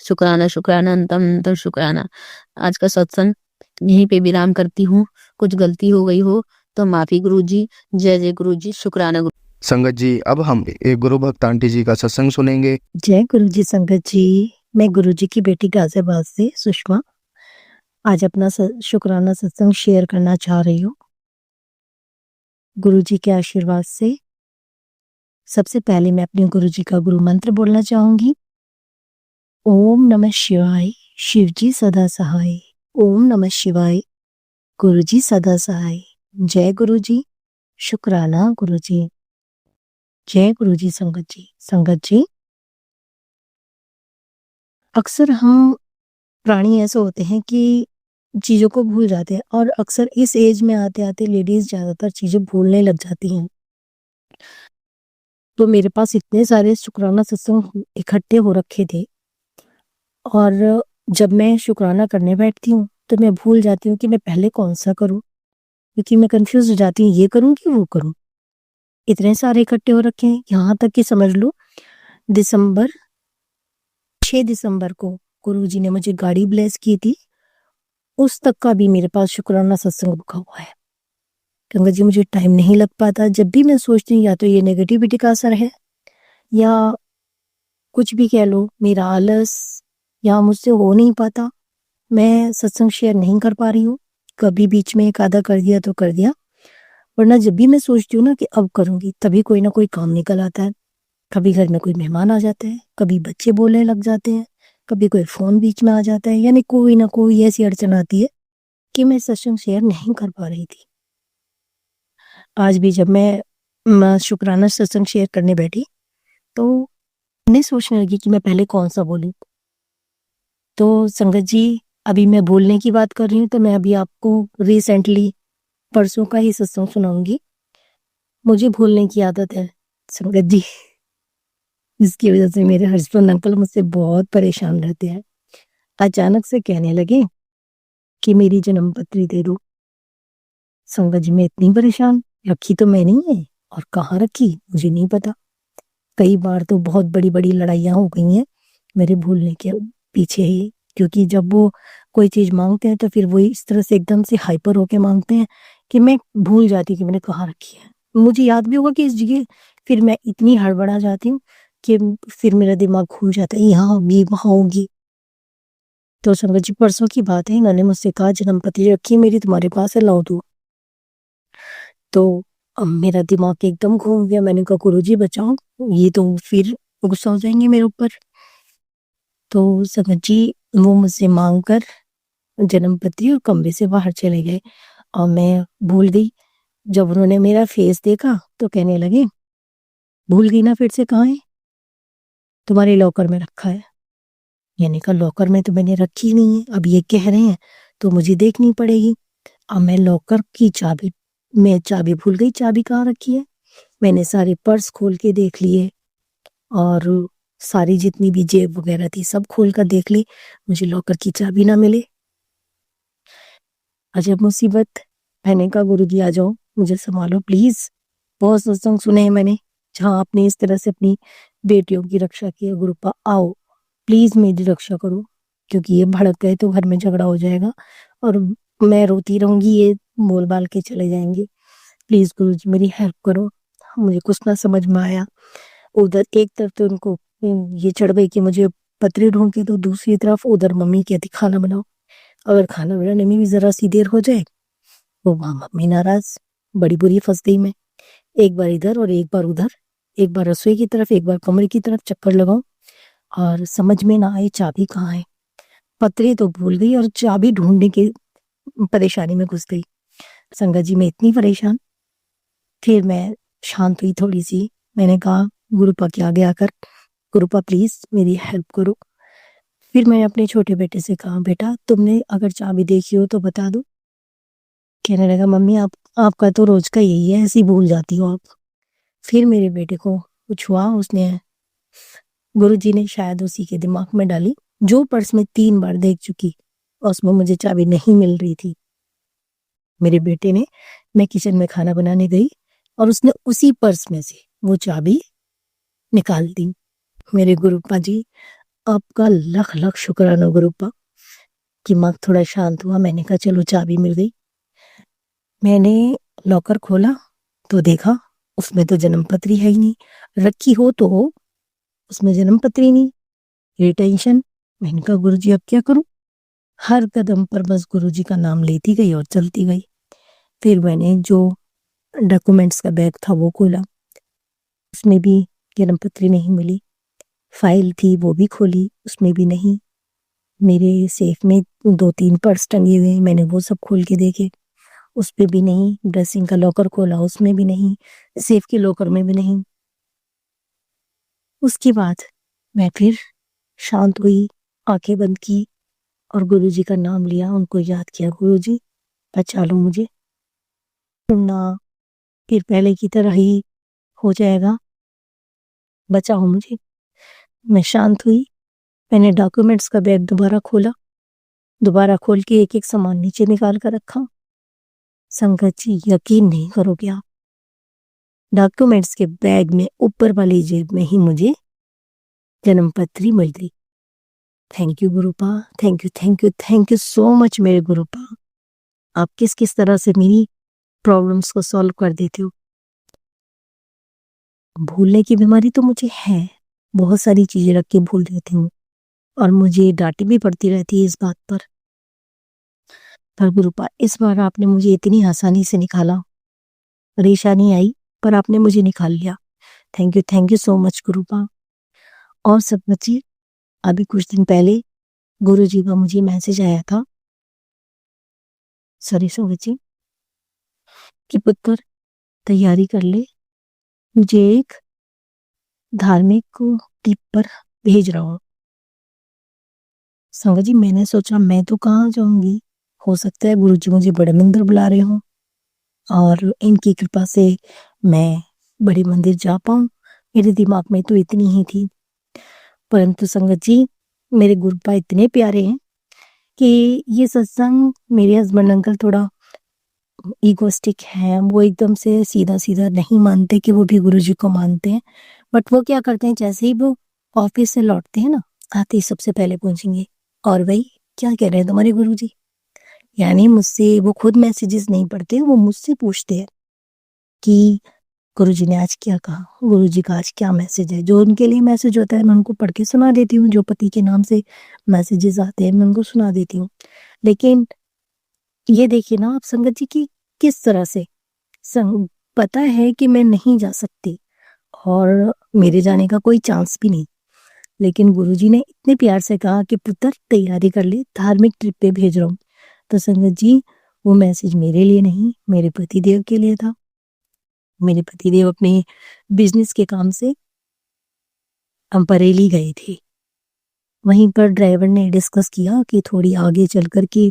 शुक्राना, शुक्राना, अंतम अंतर शुक्राना। आज का सत्संग यहीं पे विराम करती हूँ। कुछ गलती हो गई हो तो माफी गुरुजी। जय जय गुरुजी, शुक्राना गुरु। संगत जी, अब हम एक गुरु भक्त आंटी जी का सत्संग सुनेंगे। जय गुरु जी संगत जी। मैं गुरु जी की बेटी गाजियाबाद से सुषमा आज अपना शुक्राना सत्संग शेयर करना चाह रही हूँ। गुरु जी के आशीर्वाद से सबसे पहले मैं अपने गुरु जी का गुरु मंत्र बोलना चाहूंगी। ओम नमः शिवाय, शिव जी सदा सहाय। ओम नमः शिवाय, गुरु जी सदा सहाय। जय गुरु जी, शुक्राना गुरु जी। जय गुरु जी संगत जी। संगत जी, अक्सर हम प्राणी ऐसे होते हैं कि चीजों को भूल जाते हैं, और अक्सर इस एज में आते आते लेडीज ज्यादातर चीजें भूलने लग जाती हैं। तो मेरे पास इतने सारे शुक्राना सत्संग इकट्ठे हो रखे थे, और जब मैं शुक्राना करने बैठती हूँ तो मैं भूल जाती हूँ कि मैं पहले कौन सा करूँ, क्योंकि मैं कंफ्यूज हो जाती हूँ ये करूँ कि वो करूँ। इतने सारे इकट्ठे हो रखे हैं, यहाँ तक कि समझ लो 6 दिसंबर को गुरुजी ने मुझे गाड़ी ब्लेस की थी, उस तक का भी मेरे पास शुक्राना सत्संग रुका हुआ है। गंगा जी, मुझे टाइम नहीं लग पाता। जब भी मैं सोचती हूँ या तो ये नेगेटिविटी का असर है, या कुछ भी कह लो, मेरा आलस, या मुझसे हो नहीं पाता, मैं सत्संग शेयर नहीं कर पा रही हूँ। कभी बीच में एक आधा कर दिया तो कर दिया, वरना जब भी मैं सोचती हूँ ना कि अब करूंगी, तभी कोई ना कोई काम निकल आता है। कभी घर में कोई मेहमान आ जाते हैं, कभी बच्चे बोलने लग जाते हैं, कभी कोई फोन बीच में आ जाता है, यानी कोई ना कोई ऐसी अड़चन आती है कि मैं सत्संग शेयर नहीं कर पा रही थी। आज भी जब मैं शुक्राना सत्संग शेयर करने बैठी तो नहीं सोचने लगी कि मैं पहले कौन सा बोलूं। तो संगत जी, अभी मैं बोलने की बात कर रही हूँ, तो मैं अभी आपको रिसेंटली परसों का ही सत्संग सुनाऊंगी। मुझे भूलने की आदत है संगत जी, जिसकी वजह से मेरे हस्बैंड अंकल मुझसे बहुत परेशान रहते हैं। अचानक से कहने लगे कि मेरी जन्म पत्री दे दो। संगत जी, मैं इतनी परेशान, रखी तो मैं नहीं है, और कहाँ रखी मुझे नहीं पता। कई बार तो बहुत बड़ी बड़ी लड़ाइयाँ हो गई हैं मेरे भूलने के पीछे ही, क्योंकि जब वो कोई चीज मांगते हैं तो फिर वो इस तरह से एकदम से हाइपर होके मांगते हैं कि मैं भूल जाती कि मैंने कहाँ रखी है। मुझे याद भी होगा कि इस जगह, फिर मैं इतनी हड़बड़ा जाती हूँ कि फिर मेरा दिमाग खुल जाता है, यहाँ होगी वहां होगी। तो संगत जी, परसों की बात है, इन्होंने मुझसे कहा जन्म पत्री रखी मेरी तुम्हारे पास है, लाओ दो। तो अब मेरा दिमाग एकदम घूम गया। मैंने कहा गुरुजी बचाओ, ये तो फिर गुस्सा हो जाएंगे मेरे ऊपर। तो संगत जी, वो मुझसे मांग कर जन्म पत्री और कमरे से बाहर चले गए, और मैं भूल गई। जब उन्होंने मेरा फेस देखा तो कहने लगे, भूल गई ना, फिर से कहाँ है? तुम्हारे लॉकर में रखा है। यानी कहा लॉकर में तो मैंने रखी नहीं है, अब ये कह रहे हैं तो मुझे देखनी पड़ेगी। अब मैं लॉकर की चाबी, मैं चाबी भूल गई, चाबी कहाँ रखी है। मैंने सारे पर्स खोल के देख लिए, और सारी जितनी भी जेब वगैरह थी सब खोल कर देख ली, मुझे लॉकर की चाबी ना मिले। अजब मुसीबत। मैंने कहा गुरुजी आ जाओ, मुझे संभालो प्लीज। बहुत सत्संग सुने हैं मैंने जहाँ आपने इस तरह से अपनी बेटियों की रक्षा की है। गुरुपा आओ, प्लीज मेरी रक्षा करो, क्योंकि ये भड़क गए तो घर में झगड़ा हो जाएगा, और मैं रोती रहूंगी, ये बोल बाल के चले जाएंगे। प्लीज गुरुजी मेरी हेल्प करो। मुझे कुछ ना समझ में आया। उधर एक तरफ तो उनको ये चढ़ गई कि मुझे पत्री ढूंढ के, तो दूसरी तरफ उधर मम्मी कहती खाना बनाओ। अगर खाना बनाने में भी जरा सी देर हो जाए तो वहां मम्मी नाराज। बड़ी बुरी फंस गई मैं। एक बार इधर और एक बार उधर, एक बार रसोई की तरफ, एक बार कमरे की तरफ चक्कर लगाऊं और समझ में ना आए चाबी कहाँ है। पत्री तो भूल गई और चाबी ढूंढने की परेशानी में घुस गई। संगत जी मैं इतनी परेशान। फिर मैं शांत हुई थोड़ी सी। मैंने कहा गुरुपा के आगे आकर, गुरुपा प्लीज मेरी हेल्प करो। फिर मैं अपने छोटे बेटे से कहा, बेटा तुमने अगर चाबी देखी हो तो बता दो। कहने लगा, मम्मी आपका तो रोज का यही है, ऐसी भूल जाती हो आप। फिर मेरे बेटे को कुछ हुआ, उसने गुरुजी ने शायद उसी के दिमाग में डाली, जो पर्स में 3 बार देख चुकी और उसमें मुझे चाबी नहीं मिल रही थी। मेरे बेटे ने, मैं किचन में खाना बनाने गई और उसने उसी पर्स में से वो चाबी निकाल दी। मेरे गुरुपा जी, आपका लख लख शुक्राना गुरुपा। दिमाग थोड़ा शांत हुआ। मैंने कहा चलो चाबी मिल गई। मैंने लॉकर खोला तो देखा उसमें तो जन्म पत्री है ही नहीं। रखी हो तो हो, उसमें जन्म पत्री नहीं। ये टेंशन। मैंने कहा गुरुजी अब क्या करूं। हर कदम पर बस गुरुजी का नाम लेती गई और चलती गई। फिर मैंने जो डॉक्यूमेंट्स का बैग था वो खोला, उसमें भी जन्म पत्री नहीं मिली। फाइल थी वो भी खोली, उसमें भी नहीं। मेरे सेफ में 2-3 पर्स टंगे हुए, मैंने वो सब खोल के देखे, उस पे भी नहीं। ड्रेसिंग का लॉकर खोला, उसमें भी नहीं। सेफ के लॉकर में भी नहीं। उसके बाद मैं फिर शांत हुई, आंखें बंद की और गुरुजी का नाम लिया, उनको याद किया, गुरुजी बचा लो मुझे, ना फिर पहले की तरह ही हो जाएगा, बचाओ मुझे। मैं शांत हुई। मैंने डॉक्यूमेंट्स का बैग दोबारा खोला, दोबारा खोल के एक एक सामान नीचे निकाल कर रखा। संगत जी यकीन नहीं करोगे आप, डॉक्यूमेंट्स के बैग में ऊपर वाली जेब में ही मुझे जन्म पत्री मिल गई। Thank you गुरुपा, thank you thank you thank you so much मेरे गुरुपा। आप किस किस तरह से मेरी प्रॉब्लम्स को सॉल्व कर देते हो। भूलने की बीमारी तो मुझे है, बहुत सारी चीजें रख के भूल देती हूँ और मुझे डांटी भी पड़ती रहती है इस बात पर गुरुपा इस बार आपने मुझे इतनी आसानी से निकाला। परेशानी आई पर आपने मुझे निकाल लिया। Thank you so much गुरुपा। और सब बच्चे, अभी कुछ दिन पहले गुरुजी का मुझे मैसेज आया था, सॉरी संगत जी, कि पुत्र तैयारी कर ले, मुझे एक धार्मिक ट्रिप पर भेज रहा हूँ। संगत जी मैंने सोचा मैं तो कहाँ जाऊंगी, हो सकता है गुरुजी मुझे बड़े मंदिर बुला रहे हों और इनकी कृपा से मैं बड़े मंदिर जा पाऊं। मेरे दिमाग में तो इतनी ही थी। परंतु संगत जी मेरे गुरुपा इतने प्यारे हैं कि ये सत्संग, मेरे हस्बैंड अंकल थोड़ा ईगोस्टिक हैं, वो एकदम से सीधा सीधा नहीं मानते कि वो भी गुरुजी को मानते हैं। बट वो क्या करते हैं, जैसे ही वो ऑफिस से लौटते हैं ना, आते ही सबसे पहले पूछेंगे और भाई क्या कह रहे हैं तुम्हारे गुरुजी। यानी मुझसे वो खुद मैसेजेस नहीं पढ़ते, वो मुझसे पूछते हैं कि गुरुजी ने आज क्या कहा, गुरुजी का आज क्या मैसेज है। जो उनके लिए मैसेज होता है मैं उनको पढ़ के सुना देती हूँ, जो पति के नाम से मैसेजेस आते हैं मैं उनको सुना देती हूँ। लेकिन ये देखिए ना आप संगत जी की किस तरह से पता है कि मैं नहीं जा सकती और मेरे जाने का कोई चांस भी नहीं, लेकिन गुरुजी ने इतने प्यार से कहा कि पुत्र तैयारी कर ले, धार्मिक ट्रिप पे भेज रहा हूँ। तो संगत जी वो मैसेज मेरे लिए नहीं, मेरे पतिदेव के लिए था। मेरे पतिदेव अपने बिजनेस के काम से बरेली गए थे। वहीं पर ड्राइवर ने डिस्कस किया कि थोड़ी आगे चल कर के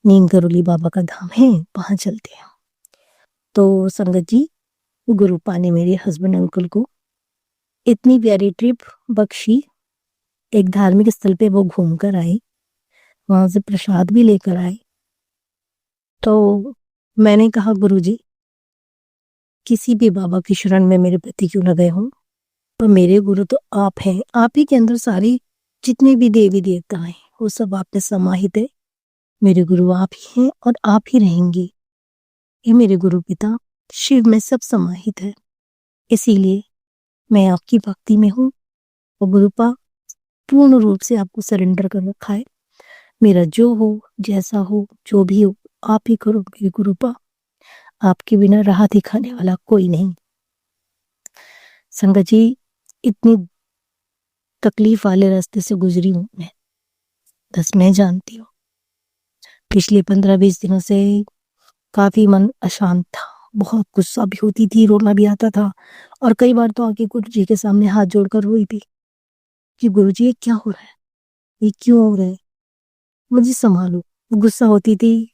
नीम करोली बाबा का धाम है, वहां चलते हैं। तो संगत जी गुरुपा ने मेरे हस्बैंड अंकल को इतनी प्यारी ट्रिप बख्शी। एक धार्मिक स्थल पे वो घूम कर आए, वहां से प्रसाद भी लेकर आए। तो मैंने कहा गुरुजी किसी भी बाबा की शरण में मेरे पति क्यों न गए हों, पर मेरे गुरु तो आप हैं। आप ही के अंदर सारे जितने भी देवी देवता हैं वो सब आप में समाहित है। मेरे गुरु आप ही हैं और आप ही रहेंगे। ये मेरे गुरु पिता शिव में सब समाहित है, इसीलिए मैं आपकी भक्ति में हूँ और गुरुपा पूर्ण रूप से आपको सरेंडर कर रखा है। मेरा जो हो, जैसा हो, जो भी हो, आप ही करो मेरे गुरुपा। आपके बिना राह दिखाने वाला कोई नहीं। संगत जी, इतनी तकलीफ वाले रास्ते से गुजरी हूँ मैं, बस मैं जानती हूँ। पिछले 15-20 दिनों से काफी मन अशांत था, बहुत गुस्सा भी होती थी, रोना भी आता था और कई बार तो आके गुरु जी के सामने हाथ जोड़कर रोई भी कि गुरु जी ये क्या हो रहा है, ये क्यों हो रहा है, मुझे संभालो। गुस्सा होती थी,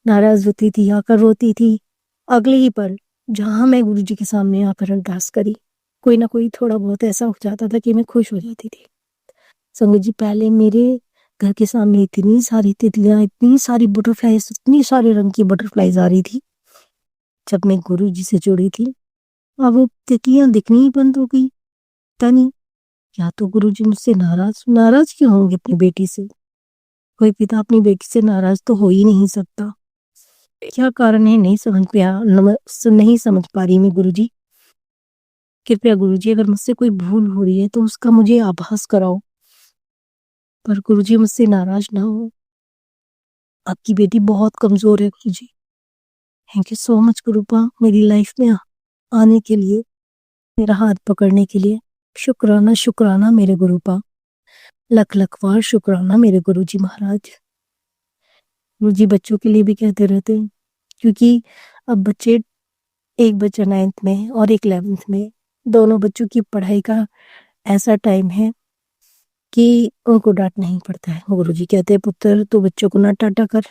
नाराज होती थी, आकर रोती थी। अगले ही पल जहां मैं गुरु जी के सामने आकर अरदास करी, कोई ना कोई थोड़ा बहुत ऐसा हो जाता था कि मैं खुश हो जाती थी। संगत जी, पहले मेरे घर के सामने इतनी सारी तितलियां, इतनी सारी बटरफ्लाईज, इतनी सारे रंग की बटरफ्लाईज आ रही थी। जब मैं गुरु जी से जुड़ी थी, अब वो तितलियां दिखनी ही बंद हो गई। पता नहीं, या तो गुरु जी मुझसे नाराज क्यों होंगे अपनी बेटी से। कोई पिता अपनी बेटी से नाराज तो हो ही नहीं सकता। क्या कारण है, नहीं समझ पा रही मैं गुरु जी। कृपया गुरु जी, अगर मुझसे कोई भूल हो रही है तो उसका मुझे आभास कराओ, पर गुरु जी मुझसे नाराज ना हो। आपकी बेटी बहुत कमजोर है गुरु जी। थैंक यू सो मच गुरुपा, मेरी लाइफ में आने के लिए, मेरा हाथ पकड़ने के लिए। शुक्राना शुक्राना मेरे गुरुपा, लख लख बार शुक्राना मेरे गुरु जी महाराज। गुरु जी बच्चों के लिए भी कहते रहते हैं, क्योंकि अब बच्चे, एक बच्चा 9th में और एक 11th में, दोनों बच्चों की पढ़ाई का ऐसा टाइम है कि उनको डांटना ही पड़ता है। गुरु जी कहते हैं, पुत्र तो बच्चों को ना डांटा कर,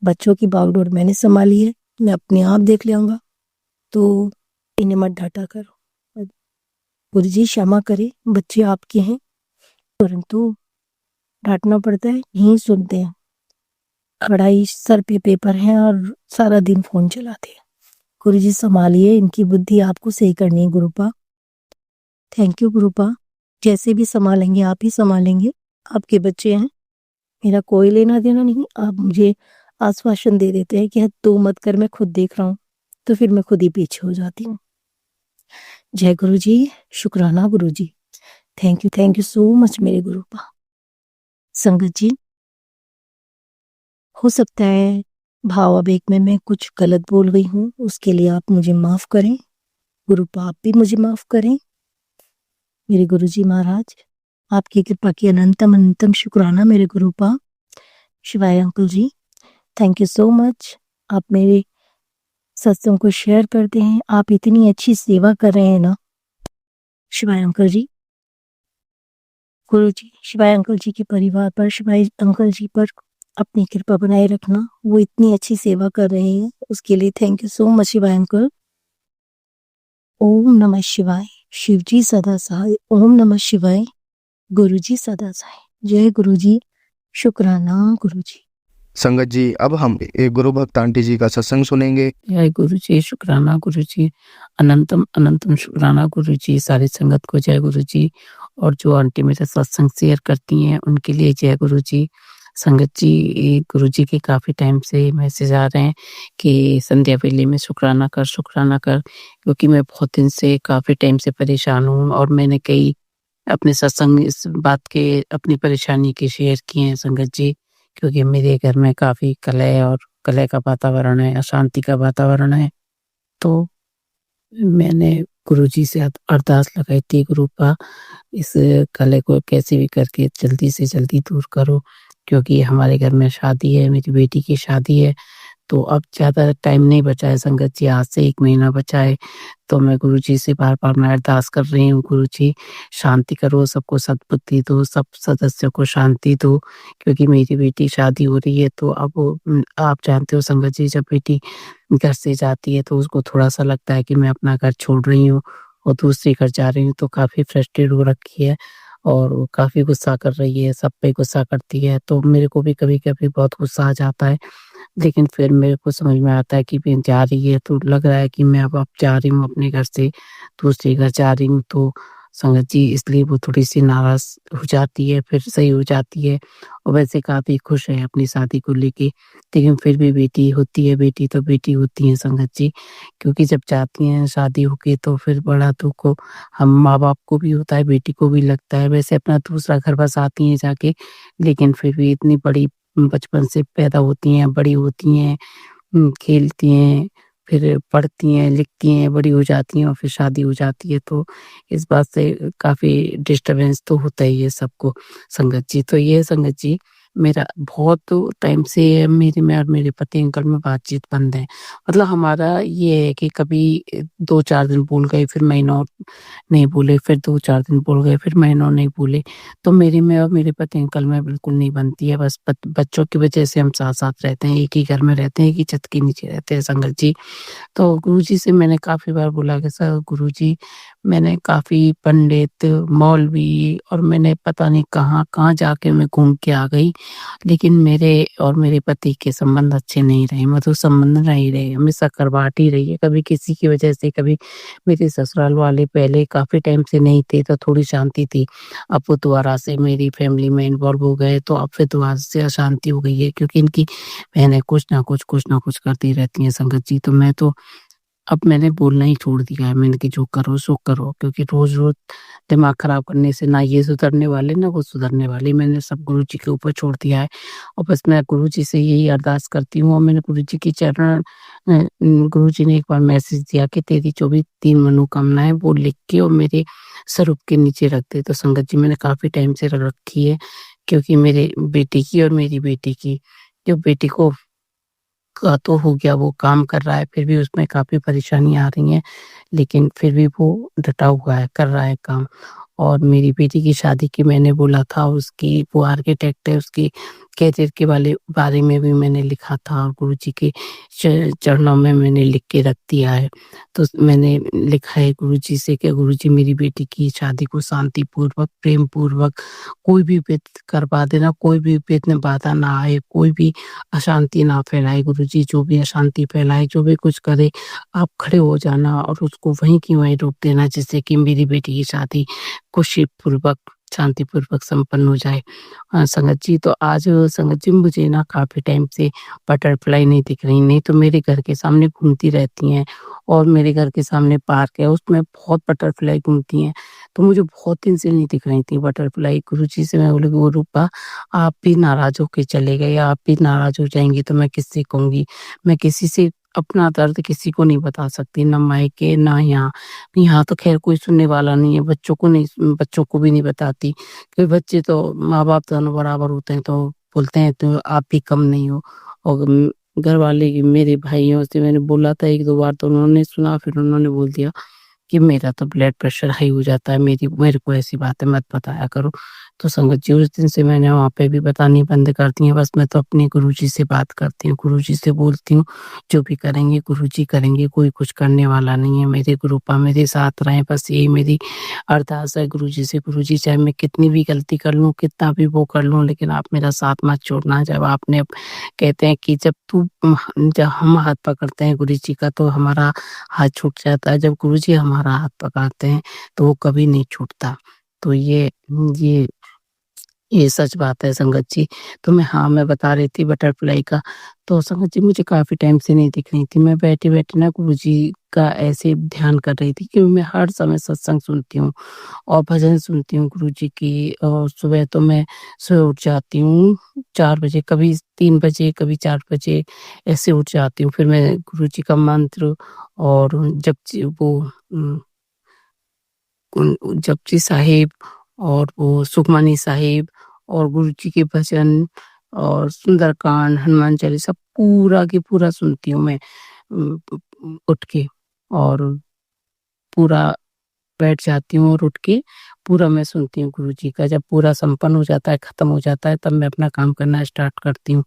बच्चों की बागडोर मैंने संभाली है, मैं अपने आप देख लेऊंगा, तो इन्हें मत डांटा करो। गुरु जी क्षमा करे, बच्चे आपके हैं, परंतु डांटना पड़ता है, नहीं सुनते हैं। पढ़ाई सर पे पेपर है और सारा दिन फोन चलाते हैं। गुरु जी संभालिए, इनकी बुद्धि आपको सही करनी है गुरुपा। थैंक यू गुरुपा, जैसे भी संभालेंगे आप ही संभालेंगे, आपके बच्चे हैं, मेरा कोई लेना देना नहीं। आप मुझे आश्वासन दे देते हैं कि तू मत कर, मैं खुद देख रहा हूँ, तो फिर मैं खुद ही पीछे हो जाती हूँ। जय गुरु जी, शुक्राना गुरु जी, थैंक यू सो मच मेरे गुरुपा। संगत जी, हो सकता है भाव आवेग में मैं कुछ गलत बोल गई हूँ, उसके लिए आप मुझे माफ करें। गुरुपा आप भी मुझे माफ करें। मेरे गुरु जी महाराज, आपकी कृपा की अनंतम अनंतम शुक्राना मेरे गुरुपा। शिवाय uncle ji, thank you so much. आप मेरे सत्संग को शेयर करते हैं, आप इतनी अच्छी सेवा कर रहे हैं ना। शिवाय अंकल जी, गुरु जी, शिवाय अंकल जी के परिवार पर, शिवाय अंकल जी पर अपनी कृपा बनाए रखना। वो इतनी अच्छी सेवा कर रहे हैं, उसके लिए थैंक यू सो मच शिवाय अंकल। ओम नमः शिवाय। शिव जी सदा सहाय। ओम नमः शिवाय। गुरु जी सदा सहाय। जय गुरु जी, शुक्राना गुरु जी। संगत जी, अब हम एक गुरु भक्त आंटी जी का सत्संग सुनेंगे। जय गुरु जी, शुक्राना गुरु जी, अनंतम अनंतम शुक्राना गुरु जी। सारी संगत को जय गुरु जी, और जो आंटी मेरा सत्संग शेयर करती हैं उनके लिए जय गुरु जी। संगत जी, गुरु जी के काफ़ी टाइम से मैसेज आ रहे हैं कि संध्या वेले में शुक्राना कर, क्योंकि मैं बहुत दिन से काफ़ी टाइम से परेशान हूँ और मैंने कई अपने सत्संग इस बात के, अपनी परेशानी के शेयर किए हैं संगत जी। क्योंकि मेरे घर में काफ़ी कलह का वातावरण है, अशांति का वातावरण है। तो मैंने गुरुजी से अरदास लगाई थी, गुरुपा इस कलह को कैसे भी करके जल्दी से जल्दी दूर करो, क्योंकि हमारे घर में शादी है, मेरी बेटी की शादी है। तो अब ज़्यादा टाइम नहीं बचा है संगत जी, आज से 1 महीना बचा है। तो मैं गुरुजी से बार-बार मैं अरदास कर रही हूँ, गुरुजी शांति करो, सबको सद्बुद्धि दो, सब सदस्यों को शांति दो, क्योंकि मेरी बेटी शादी हो रही है। तो अब आप जानते हो संगत जी, जब बेटी घर से जाती है तो उसको थोड़ा-सा लगता है कि मैं अपना घर छोड़ रही हूँ और दूसरे घर जा रही हूँ, तो काफ़ी फ्रस्ट्रेट हो रखी है और वो काफ़ी गुस्सा कर रही है, सब पे गुस्सा करती है। तो मेरे को भी कभी-कभी बहुत गुस्सा आ जाता है। लेकिन फिर मेरे को समझ में आता है कि मैं जा रही है, तो लग रहा है कि मैं अब जा रही हूँ अपने घर से दूसरे घर जा रही हूँ, तो संगत जी, इसलिए वो थोड़ी-सी नाराज़ हो जाती है, फिर सही हो जाती है और वैसे काफ़ी खुश है अपनी शादी को लेके। लेकिन फिर भी बेटी होती है, बेटी तो बेटी होती है संगत जी, क्योंकि जब जाती हैं शादी होके तो फिर बड़ा दुःख हम माँ-बाप को भी होता है, बेटी को भी लगता है। वैसे अपना दूसरा घर बसाती हैं जाके, लेकिन फिर भी इतनी बड़ी बचपन से पैदा होती हैं, बड़ी होती हैं, खेलती हैं, फिर पढ़ती हैं, लिखती हैं, बड़ी हो जाती हैं और फिर शादी हो जाती है, तो इस बात से काफ़ी डिस्टर्बेंस तो होता ही है सबको संगत जी। तो ये संगत जी, मेरा बहुत टाइम से मेरे में और मेरे पति अंकल में बातचीत बंद है। मतलब हमारा ये है कि कभी 2-4 दिन बोल गए, फिर महीनों नहीं बोले, फिर 2-4 दिन बोल गए, फिर महीनों नहीं बोले। तो मेरे में और मेरे पति अंकल में बिल्कुल नहीं बनती है, बस बच्चों की वजह से हम साथ-साथ रहते हैं, एक ही घर में रहते हैं, एक ही छत के नीचे रहते हैं संगत जी। तो गुरुजी से मैंने काफ़ी बार बोला कि सर गुरुजी, मैंने काफ़ी पंडित, मौलवी और मैंने पता नहीं कहाँ-कहाँ जाके मैं घूम के आ गई, लेकिन मेरे और मेरे पति के संबंध अच्छे नहीं रहे, मधुर संबंध नहीं रहे, हमेशा कड़वाहट ही रही है। कभी किसी की वजह से, कभी मेरे ससुराल वाले पहले काफ़ी टाइम से नहीं थे, तो थोड़ी शांति थी। अब वो दोबारा से मेरी फैमिली में इन्वॉल्व हो गए, तो अब फिर दोबारा से अशांति हो गई है, क्योंकि इनकी बहनें कुछ ना कुछ करती रहती हैं संगत जी। तो मैं तो अब मैंने बोलना ही छोड़ दिया है, मैंने कि जो करो सो करो, क्योंकि रोज़-रोज़ दिमाग खराब करने से ना ये सुधरने वाले, ना वो सुधरने वाली। मैंने सब गुरुजी के ऊपर छोड़ दिया है और बस मैं गुरुजी से यही अरदास करती हूँ और मैंने गुरुजी की चरण गुरुजी ने एक बार मैसेज दिया कि तेरी जो भी 3 मनोकामनाएँ वो लिख के और मेरे स्वरूप के नीचे रख दे। तो संगत जी, मैंने काफ़ी टाइम से रख रखी है, क्योंकि मेरे बेटे की और मेरी बेटी की, जो बेटी का तो हो गया, वो काम कर रहा है, फिर भी उसमें काफ़ी परेशानियाँ आ रही हैं, लेकिन फिर भी वो डटा हुआ है, कर रहा है काम। और मेरी बेटी की शादी की मैंने बोला था, उसकी वो आर्किटेक्ट है, उसकी करियर के बारे में भी मैंने लिखा था और गुरुजी के चरणों में मैंने लिख के रख दिया है। तो मैंने लिखा है गुरुजी से कि गुरुजी, मेरी बेटी की शादी को शांतिपूर्वक, प्रेम पूर्वक कोई भी विघ्न करवा देना, कोई भी विघ्न बाधा ना आए, कोई भी अशांति ना फैलाए गुरुजी, जो भी अशांति फैलाए, जो भी कुछ करे, आप खड़े हो जाना और उसको वहीं की वहीं रोक देना, जिससे कि मेरी बेटी की शादी खुशीपूर्वक, शांतिपूर्वक संपन्न हो जाए। संगत जी, तो आज संगत जी, मुझे ना काफ़ी टाइम से बटरफ्लाई नहीं दिख रही, नहीं तो मेरे घर के सामने घूमती रहती हैं और मेरे घर के सामने पार्क है, उसमें बहुत बटरफ्लाई घूमती हैं, तो मुझे बहुत दिन से नहीं दिख रही थी बटरफ्लाई। गुरुजी से मैं बोली, "गुरुपा, आप भी नाराज़ होके चले गए, आप भी नाराज़ हो जाएँगी तो मैं किससे कहूँगी? मैं किसी से अपना दर्द किसी को नहीं बता सकती, ना मायके ना यहाँ। यहाँ तो ख़ैर कोई सुनने वाला नहीं है, बच्चों को भी नहीं बताती, क्योंकि बच्चे तो माँ-बाप दोनों बराबर होते हैं, तो बोलते हैं तो आप भी कम नहीं हो। और घरवाले मेरे भाइयों से मैंने बोला था 1-2 बार, तो उन्होंने सुना, फिर उन्होंने बोल दिया कि मेरा तो ब्लड प्रेशर हाई हो जाता है, मेरे को ऐसी बातें मत बताया करो। तो संगत जी, उस दिन से मैंने वहाँ पे भी बतानी बंद कर दी है, बस मैं तो अपने गुरुजी से बात करती हूँ, गुरुजी से बोलती हूँ, जो भी करेंगे गुरुजी करेंगे, कोई कुछ करने वाला नहीं है, मेरे गुरुपा मेरे साथ रहें, बस यही मेरी अरदास है गुरुजी से। गुरुजी, चाहे मैं कितनी भी गलती कर लूँ, कितना भी वो कर लूँ, लेकिन आप मेरा साथ मत छोड़ना। जब आपने कहते हैं कि जब हम हाथ पकड़ते हैं गुरुजी का, तो हमारा हाथ छूट जाता है, जब गुरुजी हमारा हाथ पकड़ते हैं, तो वो कभी नहीं छूटता। तो ये ये सच बात है संगत जी। तो मैं बता रही थी बटरफ्लाई का, तो संगत जी, मुझे काफ़ी टाइम से नहीं दिख रही थी। मैं बैठे-बैठे ना गुरुजी का ऐसे ध्यान कर रही थी, क्योंकि मैं हर समय सत्संग सुनती हूँ और भजन सुनती हूँ गुरुजी की, और सुबह तो मैं सुबह उठ जाती हूँ 4 बजे, कभी 3 बजे, कभी 4 बजे ऐसे उठ जाती हूँ। फिर मैं गुरुजी का मंत्र और जपजी साहिब और वो सुखमनी साहिब और गुरुजी के भजन और सुंदरकांड, हनुमान चालीसा पूरा की पूरा सुनती हूँ मैं, उठ के, और पूरा बैठ जाती हूँ और उठ के पूरा मैं सुनती हूँ गुरुजी का। जब पूरा संपन्न हो जाता है, खत्म हो जाता है, तब मैं अपना काम करना स्टार्ट करती हूँ।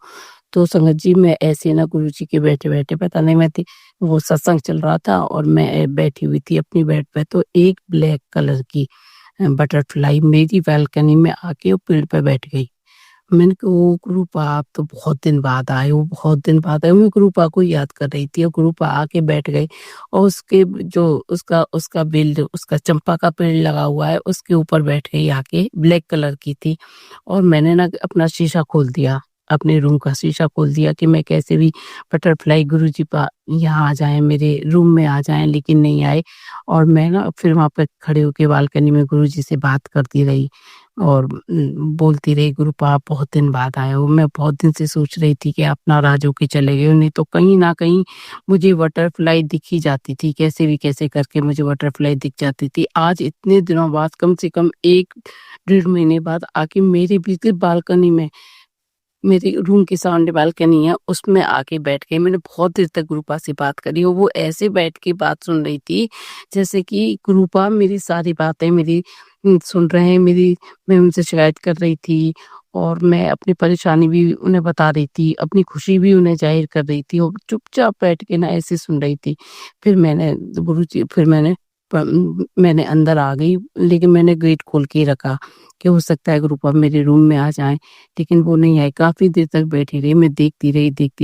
तो संगत जी, मैं ऐसे ना गुरुजी के बैठे-बैठे, पता नहीं मैं थी, वो सत्संग चल रहा था और मैं बैठी हुई थी अपनी बेड पे, तो एक ब्लैक कलर की बटरफ्लाई मेरी बालकनी में आके वो पेड़ पे बैठ गई। मैंने कहा वो गुरुपा आप तो बहुत दिन बाद आए हो, बहुत दिन बाद आए हो। मैं गुरुपा को याद कर रही थी और गुरुपा आके बैठ गए और उसके जो उसका बिल्ड उसका चंपा का पेड़ लगा हुआ है उसके ऊपर बैठ गई आके, ब्लैक कलर की थी। और मैंने ना अपना शीशा खोल दिया, अपने रूम का शीशा खोल दिया कि मैं कैसे भी बटरफ्लाई गुरुजी यहाँ आ जाए, मेरे रूम में आ जाए, लेकिन नहीं आए। और मैं ना फिर वहां पर खड़े होके बालकनी में गुरुजी से बात करती रही और बोलती रही, गुरुपा आप बहुत दिन बाद आए हो, मैं बहुत दिन से सोच रही थी कि आप नाराज होके चले गए हो, नहीं तो कहीं ना कहीं मुझे बटरफ्लाई दिख ही जाती थी, कैसे भी कैसे करके मुझे बटरफ्लाई दिख जाती थी। आज इतने दिनों बाद, कम से कम 1 डेढ़ महीने बाद आके मेरे बिल्कुल बालकनी में, मेरे रूम के सामने बालकनी है उसमें आके बैठ गई। मैंने बहुत देर तक गुरुपा से बात करी और वो ऐसे बैठ के बात सुन रही थी जैसे कि गुरुपा मेरी सारी बातें मेरी सुन रहे हैं। मैं उनसे शिकायत कर रही थी और मैं अपनी परेशानी भी उन्हें बता रही थी, अपनी खुशी भी उन्हें जाहिर कर रही थी और चुपचाप बैठ के ना ऐसे सुन रही थी। फिर मैंने अंदर आ गई, लेकिन मैंने गेट खोल के ही रखा कि हो सकता है गुरुपा मेरे रूम में आ जाए, लेकिन वो नहीं आई। काफ़ी देर तक बैठी रही, मैं देखती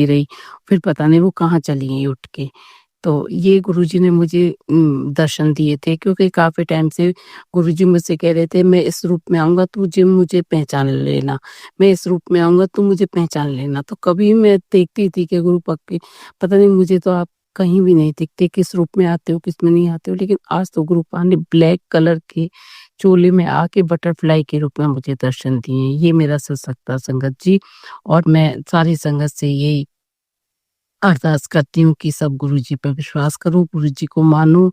रही, फिर पता नहीं वो कहाँ चली गई उठ के। तो ये गुरुजी ने मुझे दर्शन दिए थे, क्योंकि काफ़ी टाइम से गुरुजी मुझसे कह रहे थे, मैं इस रूप में आऊँगा तुझे मुझे पहचान लेना, मैं इस रूप में आऊँगा तू मुझे पहचान लेना। तो कभी मैं देखती थी कि गुरुपा के, पता नहीं मुझे तो आप कहीं भी नहीं दिखते, किस रूप में आते हो, किस में नहीं आते हो, लेकिन आज तो गुरुपा ने ब्लैक कलर के चोले में आके बटरफ्लाई के रूप में मुझे दर्शन दिए। ये मेरा सशक्ता संगत जी। और मैं सारी संगत से यही अरदास करती हूँ कि सब गुरुजी पे विश्वास करो, गुरुजी को मानो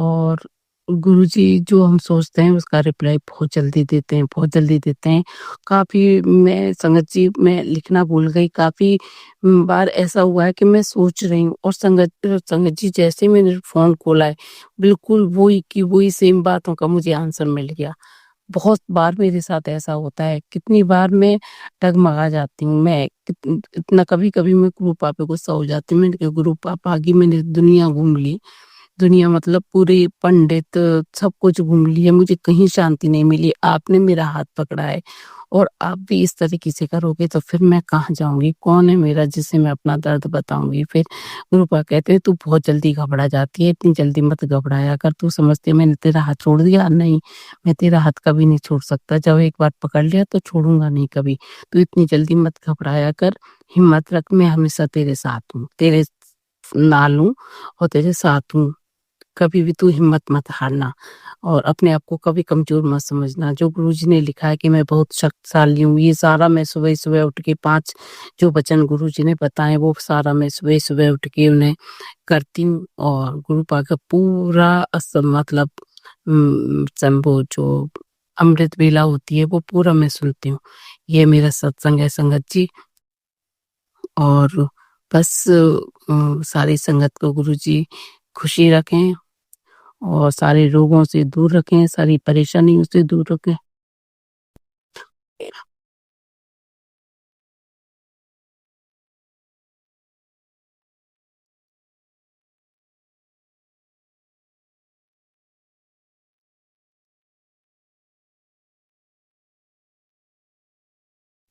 और गुरुजी जो हम सोचते हैं उसका रिप्लाई बहुत जल्दी देते हैं, बहुत जल्दी देते हैं। काफ़ी मैं संगत जी मैं लिखना भूल गई, काफ़ी बार ऐसा हुआ है कि मैं सोच रही हूँ और संगत जी जैसे ही मैंने फ़ोन खोला है, बिल्कुल वही की वही सेम बातों का मुझे आंसर मिल गया। बहुत बार मेरे साथ ऐसा होता है, कितनी बार मैं डगमगा जाती हूँ। मैं इतना कभी-कभी मैं गुरु पापा को गुस्सा हो जाती हूँ। मैंने कहा गुरु पापा आगे मैंने दुनिया घूम ली। दुनिया मतलब पूरे पंडित सब कुछ घूम लिया, मुझे कहीं शांति नहीं मिली। आपने मेरा हाथ पकड़ा है और आप भी इस तरीके से करोगे तो फिर मैं कहाँ जाऊँगी? कौन है मेरा जिसे मैं अपना दर्द बताऊँगी? फिर गुरु पापा कहते हैं तू बहुत जल्दी घबरा जाती है, इतनी जल्दी मत घबराया कर। तू समझती है मैंने तेरा हाथ छोड़ दिया? नहीं, मैं तेरा हाथ कभी नहीं छोड़ सकता। जब एक बार पकड़ लिया तो छोड़ूँगा नहीं कभी। तू इतनी जल्दी मत घबराया कर, हिम्मत रख, मैं हमेशा तेरे साथ हूँ, तेरे नाल हूँ और तेरे साथ हूँ। कभी भी तू हिम्मत मत हारना और अपने आप को कभी कमज़ोर मत समझना। जो गुरुजी ने लिखा है कि मैं बहुत शक्तिशाली हूँ, ये सारा मैं सुबह-सुबह उठ के 5 जो वचन गुरुजी ने बताए वो सारा मैं सुबह-सुबह उठ के उन्हें करती हूँ और गुरु पाक का पूरा मतलब वो जो अमृत वेला होती है वो पूरा मैं सुनती हूँ। ये मेरा सत्संग है संगत जी। और बस सारी संगत को गुरुजी खुशी रखें और सारे रोगों से दूर रखें, सारी परेशानियों से दूर रखें।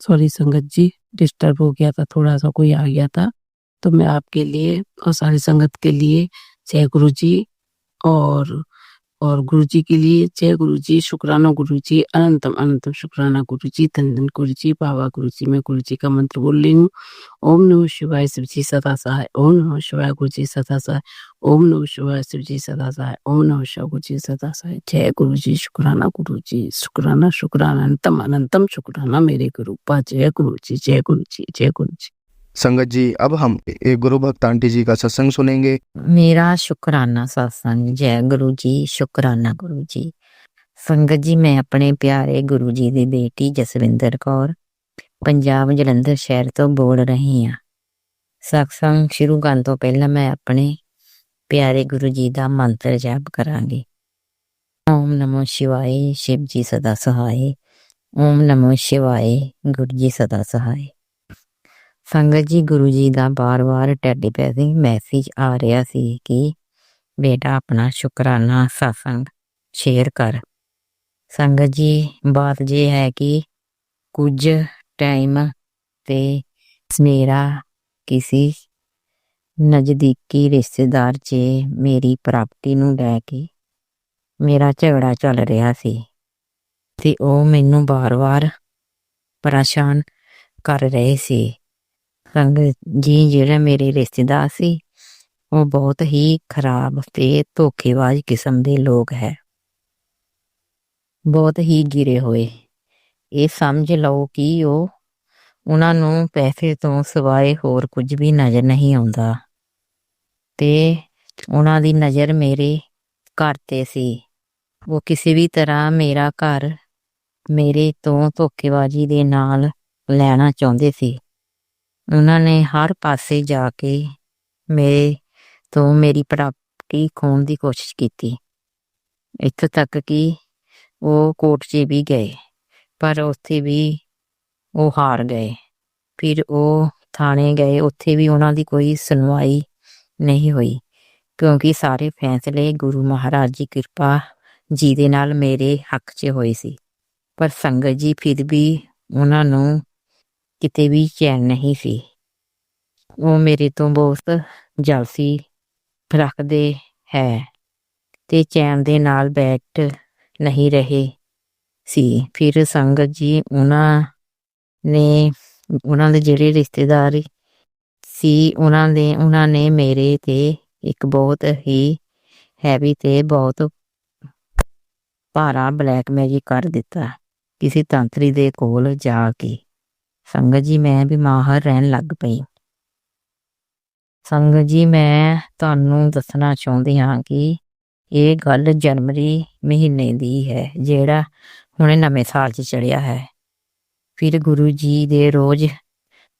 सॉरी संगत जी, डिस्टर्ब हो गया था, थोड़ा-सा कोई आ गया था। तो मैं आपके लिए और सारी संगत के लिए जय गुरुजी और गुरुजी के लिए जय गुरुजी, शुक्राना गुरुजी, अनंतम अनंतम शुक्राना गुरुजी, धन-धन गुरुजी, बाबा गुरुजी। मैं गुरुजी का मंत्र बोल रही हूँ। ओम नमः शिवाय शिव जी सदा सहाय, ओम नमः शिवाय गुरुजी सदा सहाय, ओम नमः शिवाय शिव जी सदा सहाय, ओम नमः शिवाय गुरुजी सदा सहाय। जय गुरुजी, शुक्राना गुरुजी, शुक्राना शुक्राना अनंतम अनंतम शुक्राना मेरे गुरुपा। जय गुरुजी, जय गुरुजी, जय गुरुजी। संगत जी अब हम एक गुरु भक्त आंटी जी का सत्संग सुनेंगे। मेरा शुक्राना सत्संग। जय गुरु जी, शुक्राना गुरु जी। संगत जी मैं अपने प्यारे गुरु जी ਦੀ बेटी ਜਸਵਿੰਦਰ ਕੌਰ ਪੰਜਾਬ ਜਲੰਧਰ ਸ਼ਹਿਰ ਤੋਂ ਬੋਲ ਰਹੀ ਹਾਂ। ਸਤਸੰਗ ਸ਼ੁਰੂ ਕਰਨ ਤੋਂ ਪਹਿਲਾਂ ਮੈਂ ਆਪਣੇ ਪਿਆਰੇ ਗੁਰੂ ਜੀ ਦਾ ਮੰਤਰ ਜਾਪ ਕਰਾਂਗੀ। ਓਮ ਨਮੋ ਸ਼ਿਵਾਏ, शिव जी सदा सहाय। ਓਮ ਨਮੋ ਸ਼ਿਵਾਏ, ਗੁਰੂ ਜੀ ਸਦਾ ਸਹਾय। ਸੰਗਤ ਜੀ ਗੁਰੂ ਜੀ ਦਾ ਬਾਰ-ਬਾਰ ਟੈਡੀ ਪੈਸੇ ਮੈਸੇਜ ਆ ਰਿਹਾ ਸੀ ਕਿ बेटा अपना शुक्राना सत्संग शेयर कर। संगत जी बात ये है कि कुछ टाइम ते मेरा किसी नज़दीकी रिश्तेदार 'ਚ ਮੇਰੀ ਪ੍ਰਾਪਰਟੀ ਨੂੰ ਲੈ ਕੇ ਮੇਰਾ ਝਗੜਾ ਚੱਲ ਰਿਹਾ ਸੀ ਤੇ ਉਹ ਮੈਨੂੰ ਵਾਰ-ਵਾਰ ਪਰੇਸ਼ਾਨ ਕਰ ਰਹੇ ਸੀ। ਸੰਗਤ ਜੀ, ਜਿਹੜਾ ਮੇਰੇ ਰਿਸ਼ਤੇਦਾਰ ਸੀ ਉਹ ਬਹੁਤ ਹੀ ਖਰਾਬ ਤੇ ਧੋਖੇਬਾਜ਼ ਕਿਸਮ ਦੇ ਲੋਕ ਹੈ, ਬਹੁਤ ਹੀ ਗਿਰੇ ਹੋਏ। ਇਹ ਸਮਝ ਲਓ ਕਿ ਉਹਨਾਂ ਨੂੰ ਪੈਸੇ ਤੋਂ ਸਿਵਾਏ ਹੋਰ ਕੁਝ ਵੀ ਨਜ਼ਰ ਨਹੀਂ ਆਉਂਦਾ ਤੇ ਉਹਨਾਂ ਦੀ ਨਜ਼ਰ ਮੇਰੇ ਘਰ ਤੇ ਸੀ। ਉਹ ਕਿਸੇ ਵੀ ਤਰ੍ਹਾਂ ਮੇਰਾ ਘਰ ਮੇਰੇ ਤੋਂ ਧੋਖੇਬਾਜ਼ੀ ਦੇ ਨਾਲ ਲੈਣਾ ਚਾਹੁੰਦੇ ਸੀ। ਉਹਨਾਂ ਨੇ ਹਰ ਪਾਸੇ ਜਾ ਕੇ ਮੇਰੇ ਤੋਂ ਮੇਰੀ ਪ੍ਰਾਪਰਟੀ ਖੋਹਣ ਦੀ ਕੋਸ਼ਿਸ਼ ਕੀਤੀ, ਇੱਥੋਂ ਤੱਕ ਕਿ ਉਹ ਕੋਰਟ 'ਚ ਵੀ ਗਏ, ਪਰ ਉੱਥੇ ਵੀ ਉਹ ਹਾਰ ਗਏ। ਫਿਰ ਉਹ ਥਾਣੇ ਗਏ, ਉੱਥੇ ਵੀ ਉਹਨਾਂ ਦੀ ਕੋਈ ਸੁਣਵਾਈ ਨਹੀਂ ਹੋਈ, ਕਿਉਂਕਿ ਸਾਰੇ ਫੈਸਲੇ ਗੁਰੂ ਮਹਾਰਾਜ ਦੀ ਕਿਰਪਾ ਜੀ ਦੇ ਨਾਲ ਮੇਰੇ ਹੱਕ 'ਚ ਹੋਏ ਸੀ। ਪਰ ਸੰਗਤ ਜੀ, ਫਿਰ ਵੀ ਉਹਨਾਂ ਨੂੰ ਕਿਤੇ ਵੀ ਚੈਨ ਨਹੀਂ ਸੀ। ਉਹ ਮੇਰੇ ਤੋਂ ਬਹੁਤ ਜਲਸੀ ਰੱਖਦੇ ਹੈ ਤੇ ਚੈਨ ਦੇ ਨਾਲ ਬੈਠ ਨਹੀਂ ਰਹੇ ਸੀ। ਫਿਰ ਸੰਗਤ ਜੀ, ਉਹਨਾਂ ਦੇ ਜਿਹੜੇ ਰਿਸ਼ਤੇਦਾਰ ਸੀ ਉਹਨਾਂ ਨੇ ਮੇਰੇ ਤੇ ਇੱਕ ਬਹੁਤ ਹੀ ਹੈਵੀ ਤੇ ਬਹੁਤ ਭਾਰਾ ਬਲੈਕਮੇਲ ਕਰ ਦਿੱਤਾ ਕਿਸੇ ਤੰਤਰੀ ਦੇ ਕੋਲ ਜਾ ਕੇ। ਸੰਗਤ ਜੀ, ਮੈਂ ਬਿਮਾਰ ਰਹਿਣ ਲੱਗ ਪਈ। ਸੰਗਤ ਜੀ, ਮੈਂ ਤੁਹਾਨੂੰ ਦੱਸਣਾ ਚਾਹੁੰਦੀ ਹਾਂ ਕਿ ਇਹ ਗੱਲ ਜਨਵਰੀ ਮਹੀਨੇ ਦੀ ਹੈ, ਜਿਹੜਾ ਹੁਣੇ ਨਵੇਂ ਸਾਲ 'ਚ ਚੜ੍ਹਿਆ ਹੈ। ਫਿਰ ਗੁਰੂ ਜੀ ਦੇ ਰੋਜ਼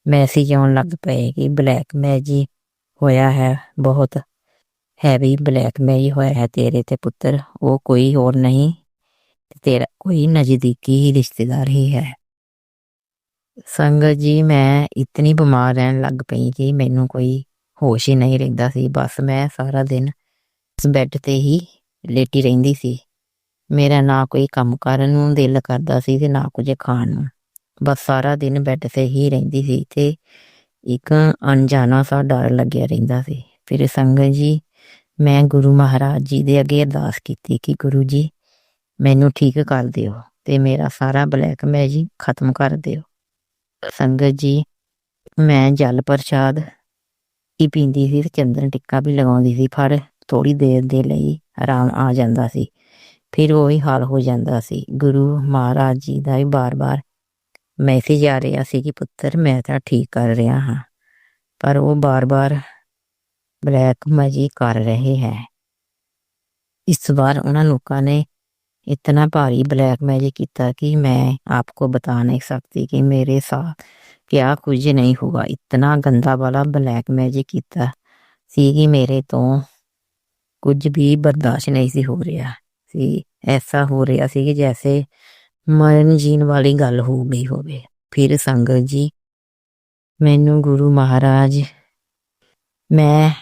ਮੈਸੇਜ ਆਉਣ ਲੱਗ ਪਏ ਕਿ ਬਲੈਕਮੇਲ ਜੀ ਹੋਇਆ ਹੈ, ਬਹੁਤ ਹੈਵੀ ਬਲੈਕਮੇਲ ਹੋਇਆ ਹੈ ਤੇਰੇ ਤੇ ਪੁੱਤਰ। ਉਹ ਕੋਈ ਹੋਰ ਨਹੀਂ, ਤੇਰਾ ਕੋਈ ਨਜ਼ਦੀਕੀ ਰਿਸ਼ਤੇਦਾਰ ਹੀ ਹੈ। ਸੰਗਤ ਜੀ, ਮੈਂ ਇਤਨੀ ਬਿਮਾਰ ਰਹਿਣ ਲੱਗ ਪਈ ਕਿ ਮੈਨੂੰ ਕੋਈ ਹੋਸ਼ ਹੀ ਨਹੀਂ ਰਹਿੰਦਾ ਸੀ। ਬਸ ਮੈਂ ਸਾਰਾ ਦਿਨ ਉਸ ਬੈੱਡ ਤੇ ਹੀ ਲੇਟੀ ਰਹਿੰਦੀ ਸੀ। ਮੇਰਾ ਨਾ ਕੋਈ ਕੰਮ ਕਰਨ ਨੂੰ ਦਿਲ ਕਰਦਾ ਸੀ ਤੇ ਨਾ ਕੁਝ ਖਾਣ ਨੂੰ। ਬਸ ਸਾਰਾ ਦਿਨ ਬੈੱਡ ਤੇ ਹੀ ਰਹਿੰਦੀ ਸੀ ਤੇ ਇੱਕ ਅਣਜਾਣਾ ਸਾ ਡਰ ਲੱਗਿਆ ਰਹਿੰਦਾ ਸੀ। ਫਿਰ ਸੰਗਤ ਜੀ, ਮੈਂ ਗੁਰੂ ਮਹਾਰਾਜ ਜੀ ਦੇ ਅੱਗੇ ਅਰਦਾਸ ਕੀਤੀ ਕਿ ਗੁਰੂ ਜੀ, ਮੈਨੂੰ ਠੀਕ ਕਰ ਦਿਓ ਤੇ ਮੇਰਾ ਸਾਰਾ ਬਲੈਕਮੇਲ ਜੀ ਖਤਮ ਕਰ ਦਿਓ। ਸੰਗਤ ਜੀ, ਮੈਂ ਜਲ ਪ੍ਰਸ਼ਾਦ ਹੀ ਪੀਂਦੀ ਸੀ ਤੇ ਚੰਦਨ ਟਿੱਕਾ ਵੀ ਲਗਾਉਂਦੀ ਸੀ, ਪਰ ਥੋੜ੍ਹੀ ਦੇਰ ਦੇ ਲਈ ਆਰਾਮ ਆ ਜਾਂਦਾ ਸੀ, ਫਿਰ ਉਹੀ ਹਾਲ ਹੋ ਜਾਂਦਾ ਸੀ। ਗੁਰੂ ਮਹਾਰਾਜ ਜੀ ਦਾ ਵੀ ਬਾਰ-ਬਾਰ ਮੈਸੇਜ ਆ ਰਿਹਾ ਸੀ ਕਿ ਪੁੱਤਰ, ਮੈਂ ਤਾਂ ਠੀਕ ਕਰ ਰਿਹਾ ਹਾਂ, ਪਰ ਉਹ ਬਾਰ-ਬਾਰ ਬਲੈਕਮੇਲ ਕਰ ਰਹੇ ਹੈ। ਇਸ ਵਾਰ ਉਹਨਾਂ ਲੋਕਾਂ ਨੇ इतना भारी ब्लैकमेल किया कि मैं आपको बता नहीं सकती कि मेरे साथ क्या कुछ नहीं हुआ। इतना गंदा वाला ब्लैकमेल किया कि मेरे तो कुछ भी बर्दाश्त नहीं सी हो रहा सी। ऐसा हो रहा सी कि जैसे मरण जीण वाली गल हो गई होवे। फिर संगत जी, मैनू मैं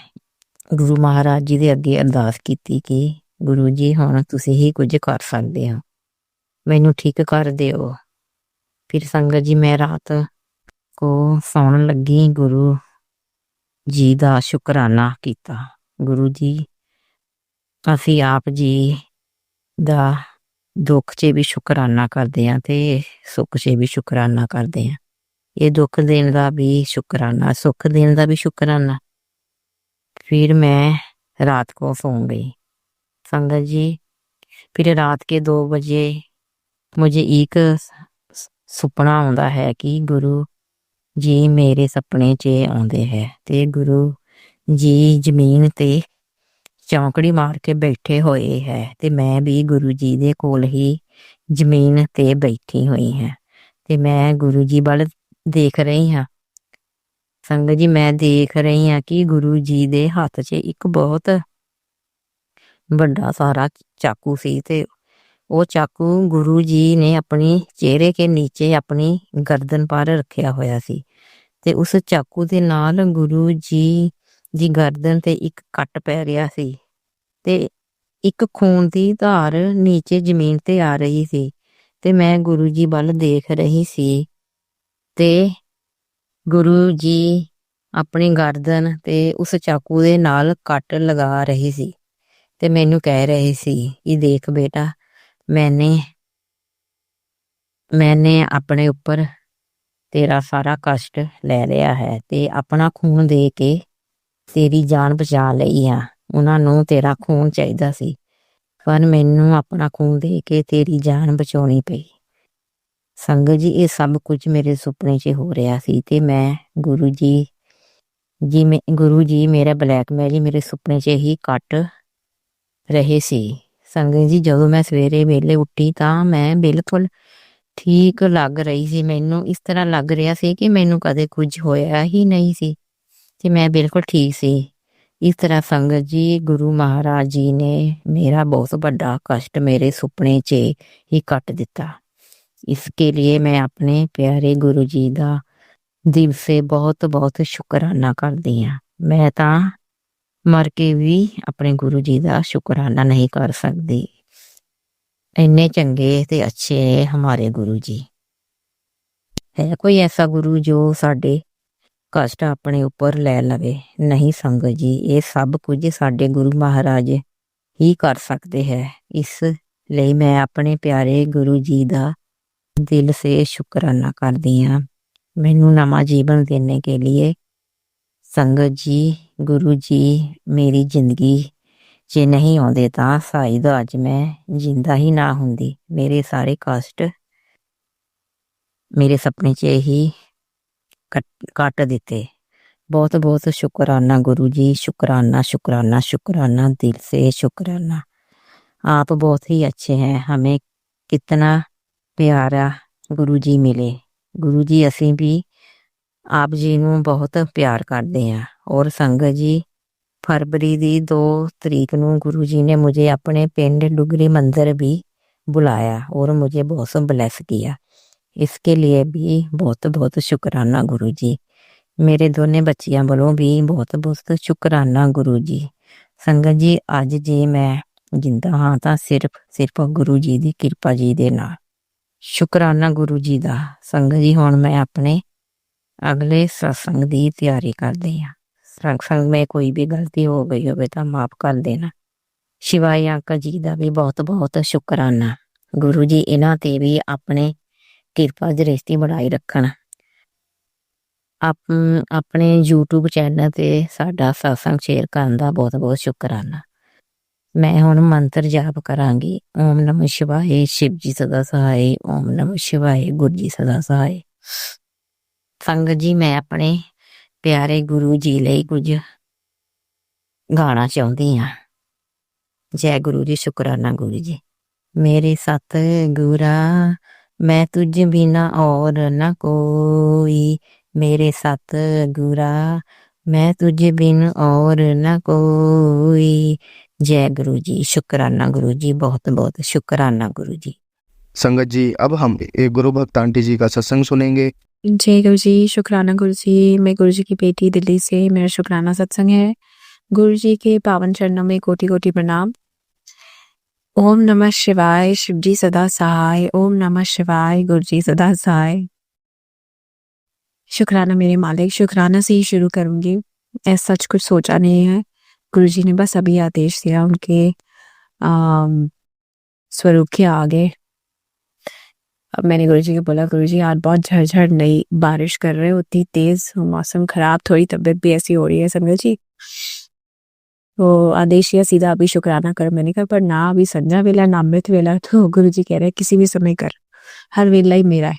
गुरु महाराज जी दे अगे अरदास की कि गुरु जी, हुण तुसीं ही कुछ कर सकदे हो, मैनू ठीक कर दिओ। फिर संगत जी, मैं रात को सौण लगी गुरु जी दा शुकराना किया। गुरु जी, असीं आप जी दा दुख 'च भी शुकराना करदे हां ते सुख 'च भी शुकराना करदे हां। ये दुख देण दा भी शुकराना, सुख देण दा भी शुकराना। फिर मैं रात को सो गई। संगत जी, फिर रात के 2 बजे मुझे एक सुपना आउंदा है कि गुरु जी मेरे सपने 'च आउंदे है ते गुरु जी जमीन ते चौंकड़ी मार के बैठे होए है ते मैं भी गुरु जी दे कोल ही जमीन ते बैठी हुई है ते मैं गुरु जी वाल देख रही हाँ। संगत जी, मैं देख रही हाँ कि गुरु जी दे हाथ 'च एक बहुत बड़ा सारा चाकू सी ते वो चाकू गुरु जी ने अपनी चेहरे के नीचे अपनी गर्दन पर रखिया होया सी ते उस चाकू दे नाल गुरु जी दी गर्दन ते एक कट पै गया सी ते एक खून दी धार नीचे जमीन ते आ रही सी ते मैं गुरु जी वाल देख रही सी ਤੇ ਗੁਰੂ ਜੀ ਆਪਣੀ ਗਰਦਨ ਤੇ ਉਸ ਚਾਕੂ ਦੇ ਨਾਲ ਕੱਟ ਲਗਾ ਰਹੇ ਸੀ ਤੇ ਮੈਨੂੰ ਕਹਿ ਰਹੇ ਸੀ ਕਿ ਦੇਖ ਬੇਟਾ, ਮੈਨੇ ਆਪਣੇ ਉੱਪਰ ਤੇਰਾ ਸਾਰਾ ਕਸ਼ਟ ਲੈ ਲਿਆ ਹੈ ਤੇ ਆਪਣਾ ਖੂਨ ਦੇ ਕੇ ਤੇਰੀ ਜਾਨ ਬਚਾ ਲਈ ਆ। ਉਹਨਾਂ ਨੂੰ ਤੇਰਾ ਖੂਨ ਚਾਹੀਦਾ ਸੀ, ਪਰ ਮੈਨੂੰ ਆਪਣਾ ਖੂਨ ਦੇ ਕੇ ਤੇਰੀ ਜਾਨ ਬਚਾਉਣੀ ਪਈ। ਸੰਗਤ ਜੀ, ਇਹ ਸਭ ਕੁਝ ਮੇਰੇ ਸੁਪਨੇ 'ਚ ਹੋ ਰਿਹਾ ਸੀ ਤੇ ਮੈਂ ਗੁਰੂ ਜੀ ਮੇਰਾ ਬਲੈਕਮੇਲ ਹੀ ਮੇਰੇ ਸੁਪਨੇ 'ਚ ਹੀ ਕੱਟ ਰਹੇ ਸੀ। ਸੰਗਤ ਜੀ, ਜਦੋਂ ਮੈਂ ਸਵੇਰੇ ਵੇਲੇ ਉੱਠੀ ਤਾਂ ਮੈਂ ਬਿਲਕੁਲ ਠੀਕ ਲੱਗ ਰਹੀ ਸੀ। ਮੈਨੂੰ ਇਸ ਤਰ੍ਹਾਂ ਲੱਗ ਰਿਹਾ ਸੀ ਕਿ ਮੈਨੂੰ ਕਦੇ ਕੁਝ ਹੋਇਆ ਹੀ ਨਹੀਂ ਸੀ ਤੇ ਮੈਂ ਬਿਲਕੁਲ ਠੀਕ ਸੀ। ਇਸ ਤਰ੍ਹਾਂ ਸੰਗਤ ਜੀ, ਗੁਰੂ ਮਹਾਰਾਜ ਜੀ ਨੇ ਮੇਰਾ ਬਹੁਤ ਵੱਡਾ ਕਸ਼ਟ ਮੇਰੇ ਸੁਪਨੇ 'ਚ ਹੀ ਕੱਟ ਦਿੱਤਾ। इसके लिए मैं अपने प्यारे गुरु जी का दिल से बहुत बहुत शुकराना करती हाँ। मैं तो मर के भी अपने गुरु जी का शुकराना नहीं कर सकती। इन्ने चंगे ते अच्छे है हमारे गुरु जी। है कोई ऐसा गुरु जो साडे कष्ट अपने ऊपर ले लवे? नहीं संगत जी, ये सब कुछ साडे गुरु महाराज ही कर सकते हैं। इसलिए मैं अपने प्यारे गुरु जी का दिल से शुकराना करती हाँ मैनू नवा जीवन देने के लिए। संगत जी, गुरु जी मेरी जिंदगी च नहीं आते तो शायद अज मैं जिंदा ही ना हुंदी। मेरे सारे कष्ट मेरे सपने च ही कट दिते। बहुत बहुत शुकराना गुरु जी, शुकराना शुकराना शुकराना, दिल से शुकराना। आप बहुत ही अच्छे हैं। हमें कितना प्यारा गुरु जी मिले। गुरु जी, असी भी आप जी नू बहुत प्यार करते हैं। और संगत जी, फरवरी दी 2 तरीक नू गुरु जी ने मुझे अपने पिंड डुगरी मंदिर भी बुलाया और मुझे बहुत ब्लेस किया। इसके लिए भी बहुत बहुत शुकराना गुरु जी। मेरे दोनों बच्चियां वालों भी बहुत बहुत शुकराना गुरु जी। संगत जी, अज जी मैं जिंदा हाँ तो सिर्फ गुरु जी की कृपा जी दे नाल। शुकराना गुरु जी का। संगत जी, हुण मैं अपने अगले सत्संग की तैयारी करती हाँ। सत्संग में कोई भी गलती हो गई हो तो माफ कर देना। शिवाई अंकल जी का भी बहुत बहुत शुकराना। गुरु जी इन्हां ते भी अपने कृपा दृष्टि बनाई रखन। अपने यूट्यूब चैनल ते साडा सत्संग शेयर करन दा बहुत बहुत शुकराना। मैं हुण मंत्र जाप करांगी। ओम नमः शिवाय, शिव जी सदा सहाय। ओम नमः शिवाय, गुरु जी सदा सहाय। संगत जी, मैं अपने प्यारे गुरु जी लई कुछ गाना चाहती हाँ। जय गुरु जी, शुकराना गुरु जी। मेरे सत गुरा मैं तुझ बिना और न कोई, मेरे सत गुरा मैं तुझ बिन और न कोई। जय गुरु जी, शुकराना गुरु जी, बहुत बहुत शुकराना गुरु जी। संगत जी, अब हम एक गुरु भक्त आंटी जी का सत्संग सुनेंगे। जय गुरु जी, शुकराना गुरु जी। मैं गुरु जी की बेटी दिल्ली से, मेरा शुकराना सत्संग है। गुरु जी के पावन चरणों में कोटि कोटि प्रणाम। ओम नमः शिवाय, शिव जी सदा सहाय। ओम नमः शिवाय, गुरु जी सदा सहाय। शुकराना मेरे मालिक। शुकराना से ही शुरू करूंगी। ऐसा सच कुछ सोचा नहीं है। गुरु जी ने बस अभी आदेश दिया, उनके स्वरूप के आगे। अब मैंने गुरु जी को बोला, गुरु जी आज बहुत झरझर नई बारिश कर रहे, उतनी तेज, मौसम खराब, थोड़ी तबीयत भी ऐसी हो रही है संगत जी। तो आदेश या सीधा अभी शुकराना कर। मैंने कहा पर ना अभी संध्या वेला ना अमृत वेला। तो गुरु जी कह रहे किसी भी समय कर, हर वेला ही मेरा है।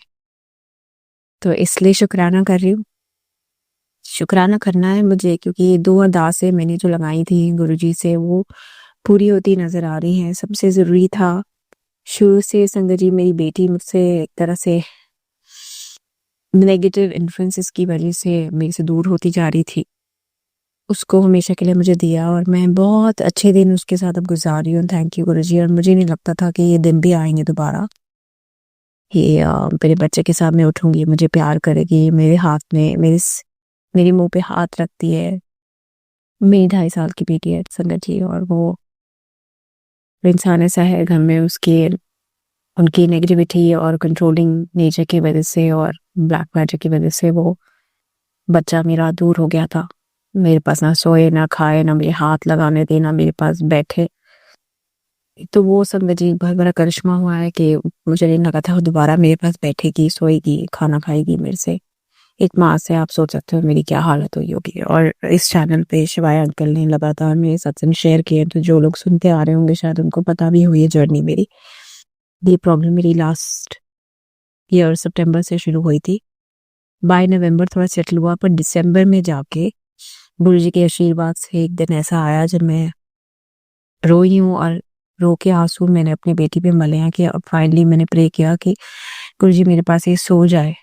तो इसलिए शुकराना कर रही हूँ। शुकराना करना है मुझे क्योंकि 2 अरदासें मैंने जो लगाई थी गुरु जी से वो पूरी होती नजर आ रही हैं। सबसे जरूरी था शुरू से संगत जी, मेरी बेटी मुझसे एक तरह से नेगेटिव इन्फ्लुएंसेस की वजह से मेरे से दूर होती जा रही थी। उसको हमेशा के लिए मुझे दिया और मैं बहुत अच्छे दिन उसके साथ अब गुजार रही हूँ। थैंक यू गुरु जी। और मुझे नहीं लगता था कि ये दिन भी आएंगे दोबारा। ये मेरे बच्चे के साथ मैं उठूंगी, मुझे प्यार करेगी, मेरे हाथ में मेरी मुंह पे हाथ रखती है। मेरी 2.5 साल की बेटी है संगत जी, और वो इंसान ऐसा है घर में उसके उनकी नेगेटिविटी और कंट्रोलिंग नेचर की वजह से और ब्लैक मैजिक की वजह से वो बच्चा मेरा दूर हो गया था। मेरे पास ना सोए ना खाए ना मेरे हाथ लगाने दे ना मेरे पास बैठे। तो वो संगत जी बहुत बड़ा करिश्मा हुआ है कि मुझे नहीं लगा था वो दोबारा मेरे पास बैठेगी, सोएगी, खाना खाएगी मेरे से। एक माँ से आप सोच सकते हो मेरी क्या हालत हुई होगी। और इस चैनल पे शिवाय अंकल ने लगातार मेरे सत्संग शेयर किए, तो जो लोग सुनते आ रहे होंगे शायद उनको पता भी हुई है जर्नी मेरी। ये प्रॉब्लम मेरी लास्ट ईयर सितंबर से शुरू हुई थी। बाय नवंबर थोड़ा सेटल हुआ, पर दिसंबर में जाके गुरु जी के आशीर्वाद से एक दिन ऐसा आया जब मैं रोई हूँ और रो के आंसू मैंने अपनी बेटी पे मले हैं कि अब फाइनली मैंने प्रे किया कि गुरु जी मेरे पास ये सो जाए।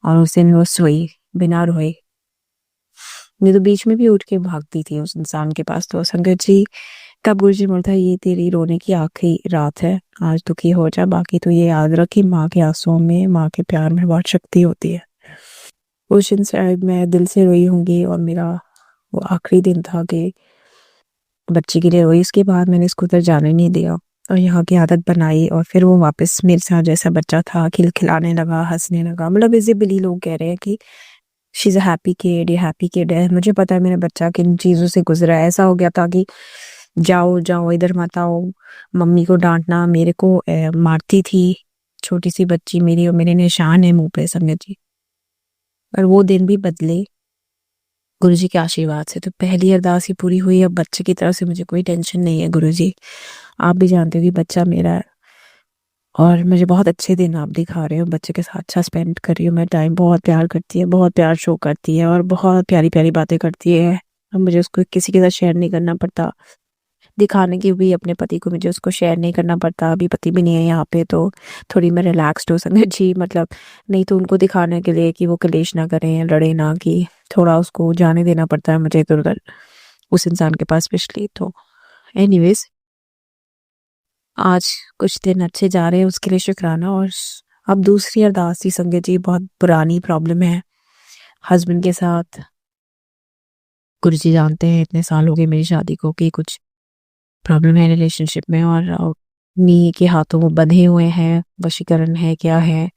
और उस दिन वो सोई बिना रोए। मैं तो बीच में भी उठ के भागती थी उस इंसान के पास। तो संगत जी तब गुरु जी बोलता ये तेरी रोने की आखिरी रात है, आज दुखी हो जा, बाकी तो ये याद रख कि माँ के आंसुओं में, माँ के प्यार में बहुत शक्ति होती है। उस दिन से मैं दिल से रोई होंगी और मेरा वो आखिरी दिन था कि बच्चे के लिए रोई। उसके बाद मैंने इसको उधर जाने नहीं दिया और यहाँ की आदत बनाई और फिर वो वापस मेरे साथ जैसा बच्चा था खिलखिलाने लगा, हंसने लगा। मतलब विजिबली लोग कह रहे हैं कि she is a happy kid, ये हैप्पी किड है। मुझे पता है मेरा बच्चा किन चीज़ों से गुजरा है। ऐसा हो गया था कि जाओ जाओ इधर मत आओ, मम्मी को डांटना, मेरे को मारती थी छोटी सी बच्ची मेरी, और मेरे निशान है मुंह पे संगत जी। और वो दिन भी बदले गुरु जी के आशीर्वाद से। तो पहली अरदास ही पूरी हुई। अब बच्चे की तरफ से मुझे कोई टेंशन नहीं है गुरु जी। आप भी जानते हो कि बच्चा मेरा है और मुझे बहुत अच्छे दिन आप दिखा रहे हो, बच्चे के साथ अच्छा स्पेंड कर रही हूँ मैं टाइम। बहुत प्यार करती है, बहुत प्यार शो करती है और बहुत प्यारी प्यारी बातें करती है। अब मुझे उसको किसी के साथ शेयर नहीं करना पड़ता, दिखाने की भी अपने पति को मुझे उसको शेयर नहीं करना पड़ता। अभी पति भी नहीं है यहाँ पे, तो थोड़ी मैं रिलैक्स्ड हो संगत जी। मतलब नहीं तो उनको दिखाने के लिए कि वो कलेश ना करें, लड़े ना, कि थोड़ा उसको जाने देना पड़ता है मुझे इधर उधर उस इंसान के पास स्पेशली। तो एनीवेज आज कुछ दिन अच्छे जा रहे हैं, उसके लिए शुक्राना। और अब दूसरी अरदास थी संगत जी, बहुत पुरानी प्रॉब्लम है हस्बैंड के साथ। गुरु जी जानते हैं इतने साल हो गए मेरी शादी को कि कुछ प्रॉब्लम है रिलेशनशिप में और नी के हाथों वो बंधे हुए हैं, वशीकरण है क्या है।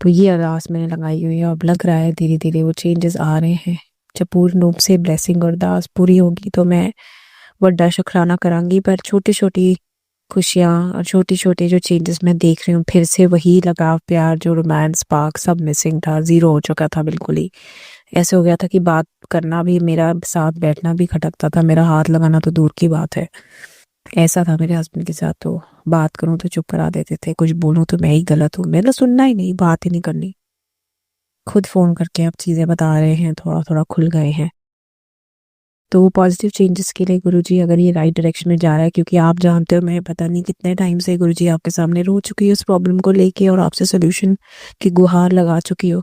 तो ये अरदास मैंने लगाई हुई है। अब लग रहा है धीरे धीरे वो चेंजेस आ रहे हैं। जब पूर्ण रूप से ब्लेसिंग और अरदास पूरी होगी तो मैं बड़ा शुक्राना करांगी। पर छोटी छोटी खुशियाँ और छोटे छोटे जो चेंजेस मैं देख रही हूँ, फिर से वही लगाव, प्यार, जो रोमांस स्पार्क सब मिसिंग था, जीरो हो चुका था बिल्कुल ही। ऐसे हो गया था कि बात करना भी, मेरा साथ बैठना भी खटकता था, मेरा हाथ लगाना तो दूर की बात है। ऐसा था मेरे हस्बैंड के साथ। तो बात करूं तो चुप करा देते थे, कुछ बोलूं तो मैं ही गलत हूँ, मैंने सुनना ही नहीं, बात ही नहीं करनी। खुद फोन करके अब चीजें बता रहे हैं, थोड़ा थोड़ा खुल गए हैं। तो पॉजिटिव चेंजेस के लिए गुरुजी अगर ये राइट डायरेक्शन में जा रहा है, क्योंकि आप जानते हो मैं पता नहीं कितने टाइम से गुरुजी आपके सामने रो चुकी हूँ इस प्रॉब्लम को लेके और आपसे सोल्यूशन की गुहार लगा चुकी हो।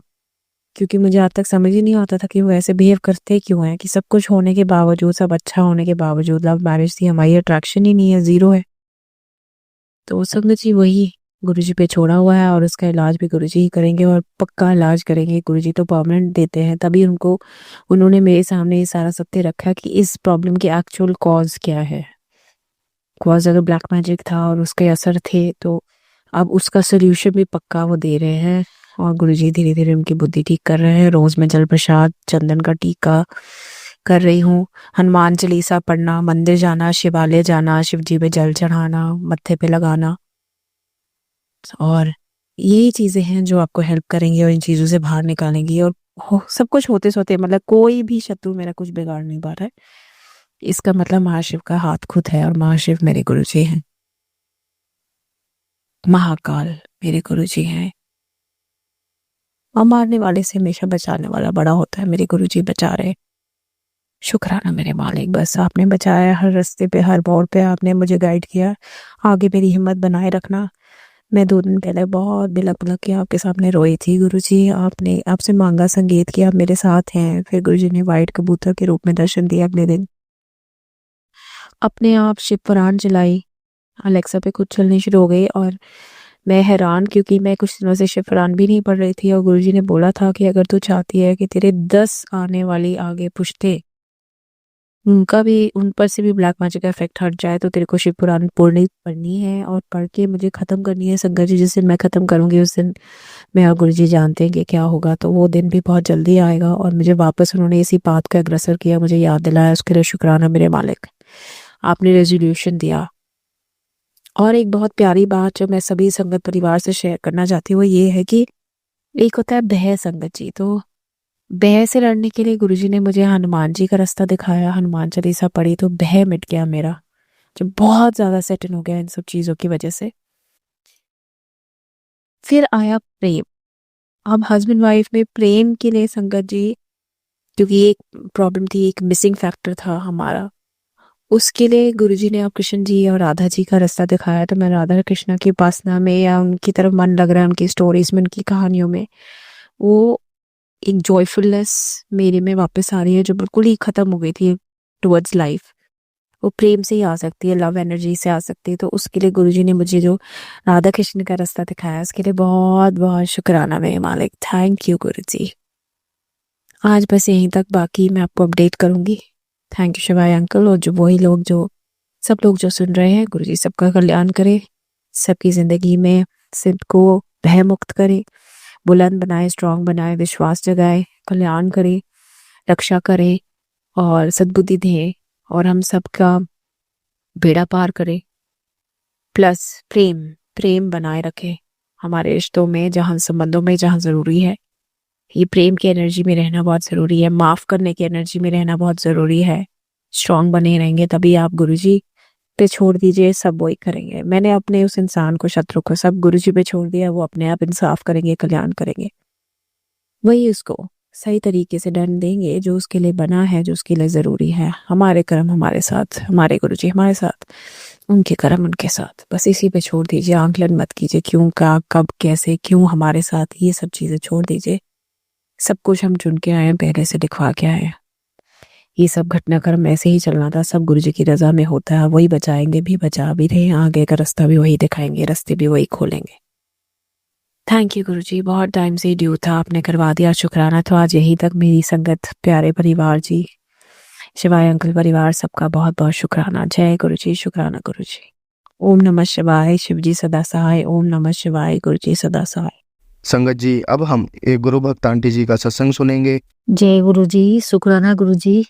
क्योंकि मुझे आज तक समझ ही नहीं आता था कि वो ऐसे बिहेव करते क्यों हैं, कि सब कुछ होने के बावजूद, सब अच्छा होने के बावजूद, लव मैरिज थी, हमारी अट्रैक्शन ही नहीं है, जीरो है। तो संगत जी वही गुरुजी पे छोड़ा हुआ है और उसका इलाज भी गुरुजी ही करेंगे और पक्का इलाज करेंगे। गुरुजी तो परमानेंट देते हैं, तभी उन्होंने मेरे सामने ये सारा सत्य रखा कि इस प्रॉब्लम के एक्चुअल कॉज क्या है। कॉज अगर ब्लैक मैजिक था और उसके असर थे, तो अब उसका सोल्यूशन भी पक्का वो दे रहे हैं। और गुरुजी धीरे धीरे उनकी बुद्धि ठीक कर रहे हैं। रोज मैं जल प्रसाद, चंदन का टीका कर रही हूँ, हनुमान चालीसा पढ़ना, मंदिर जाना, शिवालय जाना, शिव जी पे जल चढ़ाना, मत्थे पे लगाना, और यही चीजें हैं जो आपको हेल्प करेंगी और इन चीजों से बाहर निकालेंगी। और सब कुछ होते सोते, मतलब कोई भी शत्रु मेरा कुछ बिगाड़ नहीं पा रहा है। इसका मतलब महाशिव का हाथ खुद है और महाशिव मेरे गुरुजी हैं, महाकाल मेरे गुरुजी हैं। और मारने वाले से हमेशा बचाने वाला बड़ा होता है, मेरे गुरुजी बचा रहे। शुक्राना मेरे मालिक, बस आपने बचाया हर रास्ते पे, हर मोड़ पे आपने मुझे गाइड किया। आगे मेरी हिम्मत बनाए रखना। मैं 2 दिन पहले बहुत बिलक बिलक के आपके सामने रोई थी गुरुजी। आपने आपसे मांगा संगीत कि आप मेरे साथ हैं। फिर गुरुजी ने व्हाइट कबूतर के रूप में दर्शन दिया। अगले दिन अपने आप शिव पुराण चलाई, अलेक्सा पे खुद चलनी शुरू हो गई और मैं हैरान, क्योंकि मैं कुछ दिनों से शिव पुराण भी नहीं पढ़ रही थी। और गुरुजी ने बोला था कि अगर तू चाहती है कि तेरे 10 आने वाली आगे पुश्ते उनका भी उन पर से भी ब्लैक मैजिक का इफेक्ट हट जाए तो तेरे को शिव पुराण पढ़नी है और पढ़ के मुझे ख़त्म करनी है संगत जी। जिस दिन मैं ख़त्म करूँगी उस दिन मैं और गुरु जी जानते हैं कि क्या होगा, तो वो दिन भी बहुत जल्दी आएगा और मुझे वापस उन्होंने इसी बात को अग्रसर किया, मुझे याद दिलाया, उसके लिए शुक्राना मेरे मालिक। आपने रेजोल्यूशन दिया। और एक बहुत प्यारी बात जो मैं सभी संगत परिवार से शेयर करना चाहती हूँ वो ये है कि एक होता है भय संगत जी, तो भय से लड़ने के लिए गुरुजी ने मुझे हनुमान जी का रास्ता दिखाया, हनुमान चालीसा पढ़ी तो भय मिट गया मेरा, जो बहुत ज्यादा सेटन हो गया इन सब चीजों की वजह से। फिर आया प्रेम। अब हस्बैंड वाइफ में प्रेम के लिए संगत जी, क्योंकि एक प्रॉब्लम थी, एक मिसिंग फैक्टर था हमारा, उसके लिए गुरुजी ने अब कृष्ण जी और राधा जी का रास्ता दिखाया। तो मैं राधा कृष्ण की उपासना में या उनकी तरफ मन लग रहा है, उनकी स्टोरीज में, उनकी कहानियों में, वो एक जॉयफुलनेस मेरे में वापस आ रही है जो बिल्कुल ही खत्म हो गई थी टुवर्ड्स लाइफ। वो प्रेम से ही आ सकती है, लव एनर्जी से आ सकती है। तो उसके लिए गुरुजी ने मुझे जो राधा कृष्ण का रास्ता दिखाया उसके लिए बहुत बहुत शुक्राना मेरे मालिक। थैंक यू गुरुजी। आज बस यहीं तक, बाकी मैं आपको अपडेट करूंगी। थैंक यू शिवाय अंकल और जो वही लोग जो सब लोग जो सुन रहे हैं, गुरुजी सबका कल्याण करे, सबकी जिंदगी में सबको भय मुक्त करे, बुलंद बनाए, स्ट्रांग बनाए, विश्वास जगाए, कल्याण करे, रक्षा करे और सद्बुद्धि दे और हम सबका बेड़ा पार करे। प्लस प्रेम प्रेम बनाए रखे हमारे रिश्तों में, जहाँ संबंधों में, जहाँ जरूरी है। ये प्रेम की एनर्जी में रहना बहुत जरूरी है, माफ करने की एनर्जी में रहना बहुत जरूरी है। स्ट्रांग बने रहेंगे तभी आप गुरुजी पे छोड़ दीजिए, सब वही करेंगे। मैंने अपने उस इंसान को, शत्रु को सब गुरुजी पे छोड़ दिया, वो अपने आप इंसाफ करेंगे, कल्याण करेंगे। वही उसको सही तरीके से दंड देंगे जो उसके लिए बना है, जो उसके लिए जरूरी है। हमारे कर्म हमारे साथ, हमारे गुरुजी हमारे साथ, उनके कर्म उनके साथ, बस इसी पे छोड़ दीजिए। आंकलन मत कीजिए क्यों, का, कब, कैसे, क्यों हमारे साथ, ये सब चीजें छोड़ दीजिए। सब कुछ हम चुन के आए हैं, पहले से लिखवा के आए हैं। ये सब घटनाक्रम ऐसे ही चलना था, सब गुरुजी की रजा में होता है। वही बचाएंगे भी, बचा भी रहे, आगे का रास्ता भी वही दिखाएंगे, रास्ते भी वही खोलेंगे। थैंक यू गुरुजी, बहुत टाइम से ड्यू था, आपने करवा दिया, शुक्राना। तो आज यही तक मेरी संगत, प्यारे परिवार जी, शिवाय अंकल परिवार, सबका बहुत बहुत शुक्राना। जय गुरुजी, शुक्राना गुरुजी। ओम नमः शिवाय, शिवजी सदा सहाय। ओम नमः शिवाय, गुरुजी सदा सहाय। संगत जी, अब हम एक गुरु भक्त आंटी जी का सत्संग सुनेंगे। जय गुरु जी, शुक्राना गुरु जी।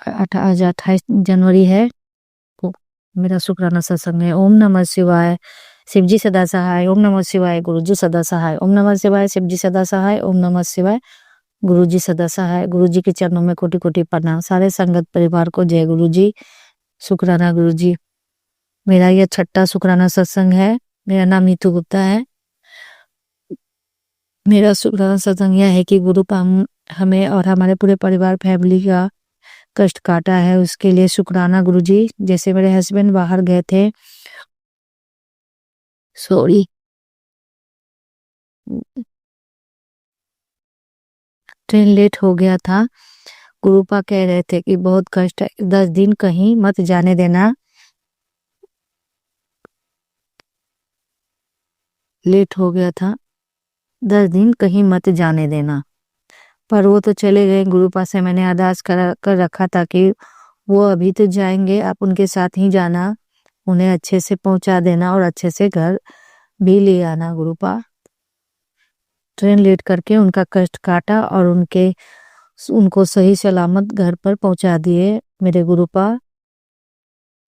आज 28 जनवरी है, तो मेरा शुक्राना सत्संग है। ओम नमः शिवाय, शिवजी सदा सहाय। ओम नमः शिवाय, गुरुजी सदा सहाय। ओम नमः शिवाय, शिवजी सदा सहाय। ओम नमः शिवाय, गुरुजी सदा सहाय। गुरुजी के चरणों में कोटि कोटि प्रणाम। सारे संगत परिवार को जय गुरु जी, शुक्राना गुरु जी। मेरा यह 6ठा शुक्राना सत्संग है। मेरा नाम नीतू गुप्ता है। मेरा शुक्राना सत्संग यह है कि गुरु हमें और हमारे पूरे परिवार फैमिली का कष्ट काटा है, उसके लिए शुक्राना गुरु जी। जैसे मेरे हस्बैंड बाहर गए थे, सॉरी, ट्रेन लेट हो गया था। गुरुपा कह रहे थे कि बहुत कष्ट है, 10 दिन कहीं मत जाने देना, लेट हो गया था, 10 दिन कहीं मत जाने देना। पर वो तो चले गए। गुरुपा से मैंने अरदास कर रखा था कि वो अभी तो जाएंगे, आप उनके साथ ही जाना, उन्हें अच्छे से पहुंचा देना और अच्छे से घर भी ले आना। गुरुपा ट्रेन लेट करके उनका कष्ट काटा और उनको सही सलामत घर पर पहुंचा दिए मेरे गुरुपा।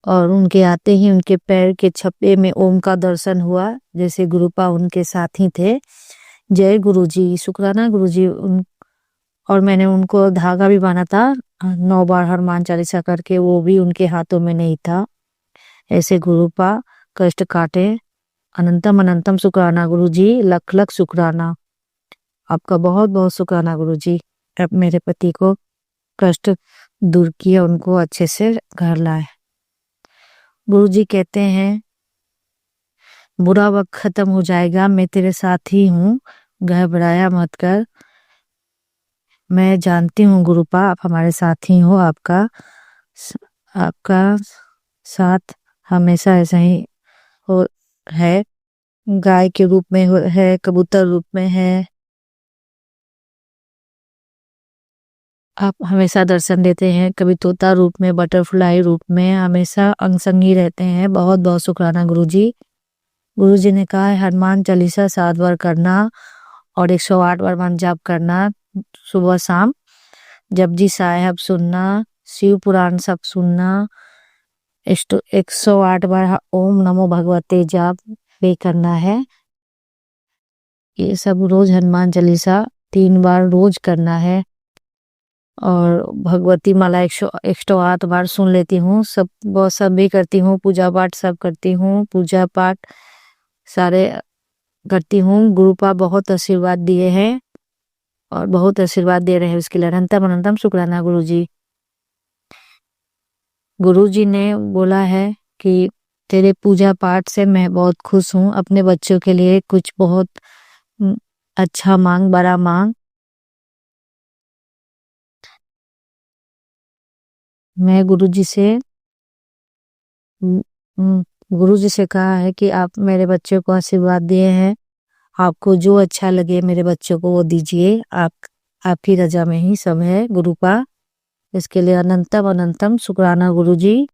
और उनके आते ही उनके पैर के छप्पे में ओम का दर्शन हुआ, जैसे गुरुपा उनके साथ ही थे। जय गुरुजी, शुक्राना गुरुजी। और मैंने उनको धागा भी बांधा था 9 बार हनुमान चालीसा करके, वो भी उनके हाथों में नहीं था। ऐसे गुरुपा कष्ट काटे। अनंतम अनंतम शुक्राना गुरुजी, लख लख शुक्राना। आपका बहुत बहुत शुक्राना गुरुजी। अब मेरे पति को कष्ट दूर किया, उनको अच्छे से घर लाए। गुरुजी कहते हैं बुरा वक्त खत्म हो जाएगा, मैं तेरे साथ ही हूँ, घबराया मत कर। मैं जानती हूँ गुरुपा, आप हमारे साथ ही हो, आपका साथ हमेशा ऐसा ही हो है। गाय के रूप में है, कबूतर रूप में है, आप हमेशा दर्शन देते हैं, कभी तोता रूप में, बटरफ्लाई रूप में, हमेशा अंग संग ही रहते हैं। बहुत बहुत शुक्राना गुरुजी। गुरुजी ने कहा है हनुमान चालीसा 7 बार करना और 108 बार मन जाप करना सुबह शाम, जपजी साहिब सुनना, शिव पुराण सब सुनना, 108 बार ओम नमो भगवते जाप भी करना है। ये सब रोज हनुमान चालीसा 3 बार रोज करना है। और भगवती माला 108 बार सुन लेती हूँ। सब भी करती हूँ, पूजा पाठ सब करती हूँ, पूजा पाठ सारे करती हूँ। गुरुपा बहुत आशीर्वाद दिए हैं और बहुत आशीर्वाद दे रहे हैं, उसके लिए अनंतम अनंतम शुक्राना गुरुजी। गुरुजी ने बोला है कि तेरे पूजा पाठ से मैं बहुत खुश हूँ। अपने बच्चों के लिए कुछ बहुत अच्छा मांग, बड़ा मांग। मैं गुरुजी से कहा है कि आप मेरे बच्चों को आशीर्वाद दिए हैं, आपको जो अच्छा लगे मेरे बच्चों को वो दीजिए। आपकी रजा में ही सब है गुरुपा। इसके लिए अनंतम अनंतम शुक्राना गुरुजी।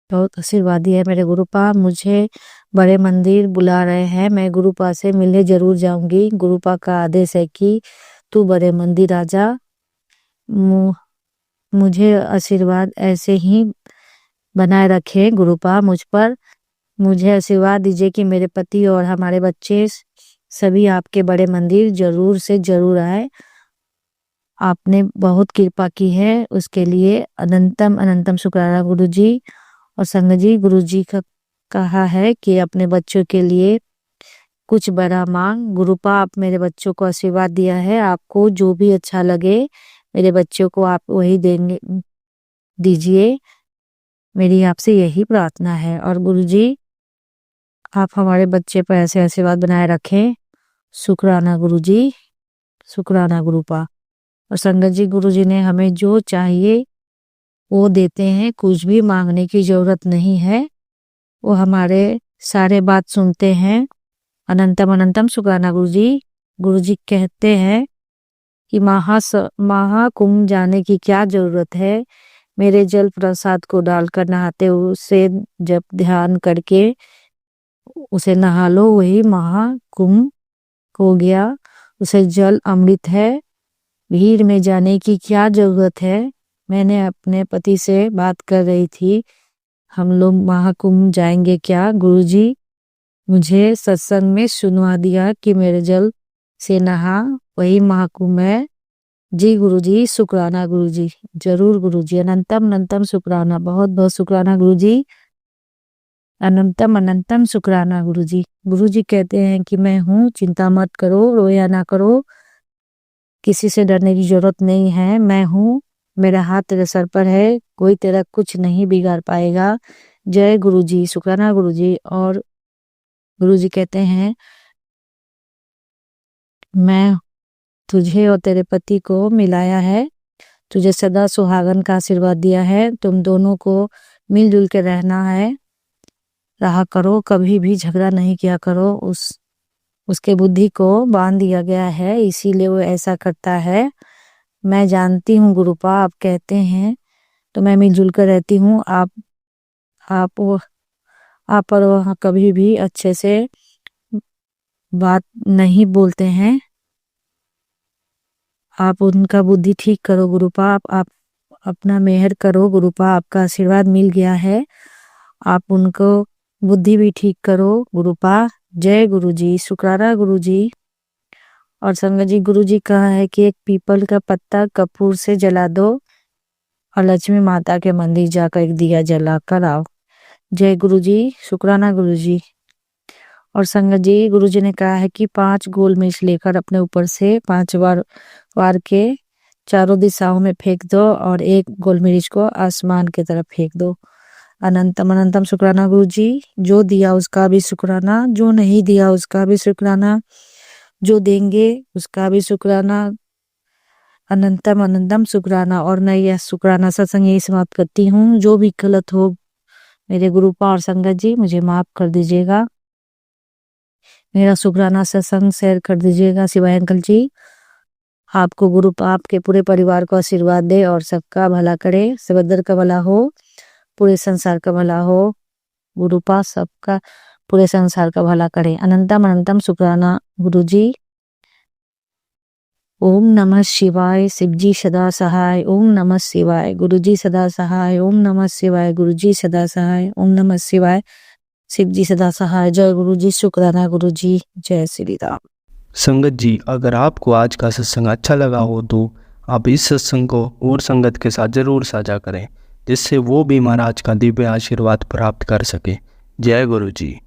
बहुत आशीर्वादी है मेरे गुरुपा। मुझे बड़े मंदिर बुला रहे हैं, मैं गुरुपा से मिलने जरूर जाऊंगी। गुरुपा का आदेश है कि तू बड़े मंदिर आ जा। मुझे आशीर्वाद ऐसे ही बनाए रखे गुरुपा मुझ पर। मुझे आशीर्वाद दीजिए कि मेरे पति और हमारे बच्चे सभी आपके बड़े मंदिर जरूर से जरूर आए। आपने बहुत कृपा की है, उसके लिए अनंतम अनंतम शुक्राना गुरुजी। और संगत जी, गुरुजी का कहा है कि अपने बच्चों के लिए कुछ बड़ा मांग। गुरुपा आप मेरे बच्चों को आशीर्वाद दिया है, आपको जो भी अच्छा लगे मेरे बच्चों को आप वही देंगे, दीजिए। मेरी आपसे यही प्रार्थना है। और गुरुजी आप हमारे बच्चे पर ऐसे आशीर्वाद बनाए रखें। शुक्राना गुरुजी, शुक्राना गुरुपा। और संगत जी, गुरुजी ने हमें जो चाहिए वो देते हैं, कुछ भी मांगने की जरूरत नहीं है। वो हमारे सारे बात सुनते हैं। अनंतम अनंतम शुक्राना गुरुजी। गुरुजी कहते हैं कि महाकुंभ जाने की क्या जरूरत है, मेरे जल प्रसाद को डालकर नहाते उसे जब ध्यान करके उसे नहा लो, वही महाकुंभ हो गया। उसे जल अमृत है, भीड़ में जाने की क्या जरूरत है। मैंने अपने पति से बात कर रही थी, हम लोग महाकुंभ जाएंगे क्या। गुरुजी मुझे सत्संग में सुनवा दिया कि मेरे जल से नहा, वही महाकुंभ है। जी गुरुजी, शुक्राना गुरुजी, जरूर गुरुजी। अनंतम अनंतम शुक्राना, बहुत बहुत शुक्राना गुरुजी। अनंतम अनंतम शुक्राना गुरुजी। गुरुजी कहते हैं कि मैं हूँ, चिंता मत करो, रोया ना करो, किसी से डरने की जरूरत नहीं है। मैं हूँ, मेरा हाथ तेरे सर पर है, कोई तेरा कुछ नहीं बिगाड़ पाएगा। जय गुरुजी, शुक्राना गुरुजी। और गुरुजी कहते हैं मैं तुझे और तेरे पति को मिलाया है, तुझे सदा सुहागन का आशीर्वाद दिया है। तुम दोनों को मिलजुल के रहना है, रहा करो, कभी भी झगड़ा नहीं किया करो। उसके बुद्धि को बांध दिया गया है, इसीलिए वो ऐसा करता है। मैं जानती हूँ गुरुपा, आप कहते हैं तो मैं मिलजुल कर रहती हूँ। आप और वहाँ कभी भी अच्छे से बात नहीं बोलते हैं। आप उनका बुद्धि ठीक करो गुरुपा, आप अपना मेहर करो गुरुपा, आपका आशीर्वाद मिल गया है, आप उनको बुद्धि भी ठीक करो गुरुपा। जय गुरुजी, शुक्राना गुरुजी। और संगत जी, गुरुजी कहा है कि एक पीपल का पत्ता कपूर से जला दो और लक्ष्मी माता के मंदिर जाकर एक दिया जला कर आओ। जय गुरुजी, शुक्राना गुरुजी। और संगत जी, गुरुजी ने कहा है कि 5 गोल मिर्च लेकर अपने ऊपर से 5 बार वार के चारों दिशाओं में फेंक दो और एक गोल मिर्च को आसमान की तरफ फेंक दो। अनंतम अनंतम शुक्राना गुरुजी। जो दिया उसका भी शुक्राना, जो नहीं दिया उसका भी शुक्राना, जो देंगे उसका भी शुक्राना। अनंतम अनंतम शुक्राना। और मैं यह शुक्राना सत्संग यही समाप्त करती हूँ। जो भी गलत हो मेरे गुरुपा और संगत जी मुझे माफ कर दीजिएगा। मेरा शुक्राना सत्संग शेयर कर दीजिएगा शिवाय अंकल जी। आपको गुरु आपके पूरे परिवार को आशीर्वाद दे और सबका भला करे, शिवदर का भला हो, पूरे संसार का भला हो। गुरु पास सबका पूरे संसार का भला करे। अनंतम अनंतम शुक्राना गुरु जी। ओम नमः शिवाय। शिवजी सदा सहाय। ओम नमः शिवाय। गुरुजी सदा सहाय। ओम नमः शिवाय। गुरुजी सदा सहाय। ओम नमः शिवाय। शिवजी सदा सहाय। जय गुरुजी। शुक्राना गुरुजी। जय श्री राम। संगत जी, अगर आपको आज का सत्संग अच्छा लगा हो तो आप इस सत्संग को और संगत के साथ ज़रूर साझा करें, जिससे वो भी महाराज का दिव्य आशीर्वाद प्राप्त कर सके। जय गुरु जी।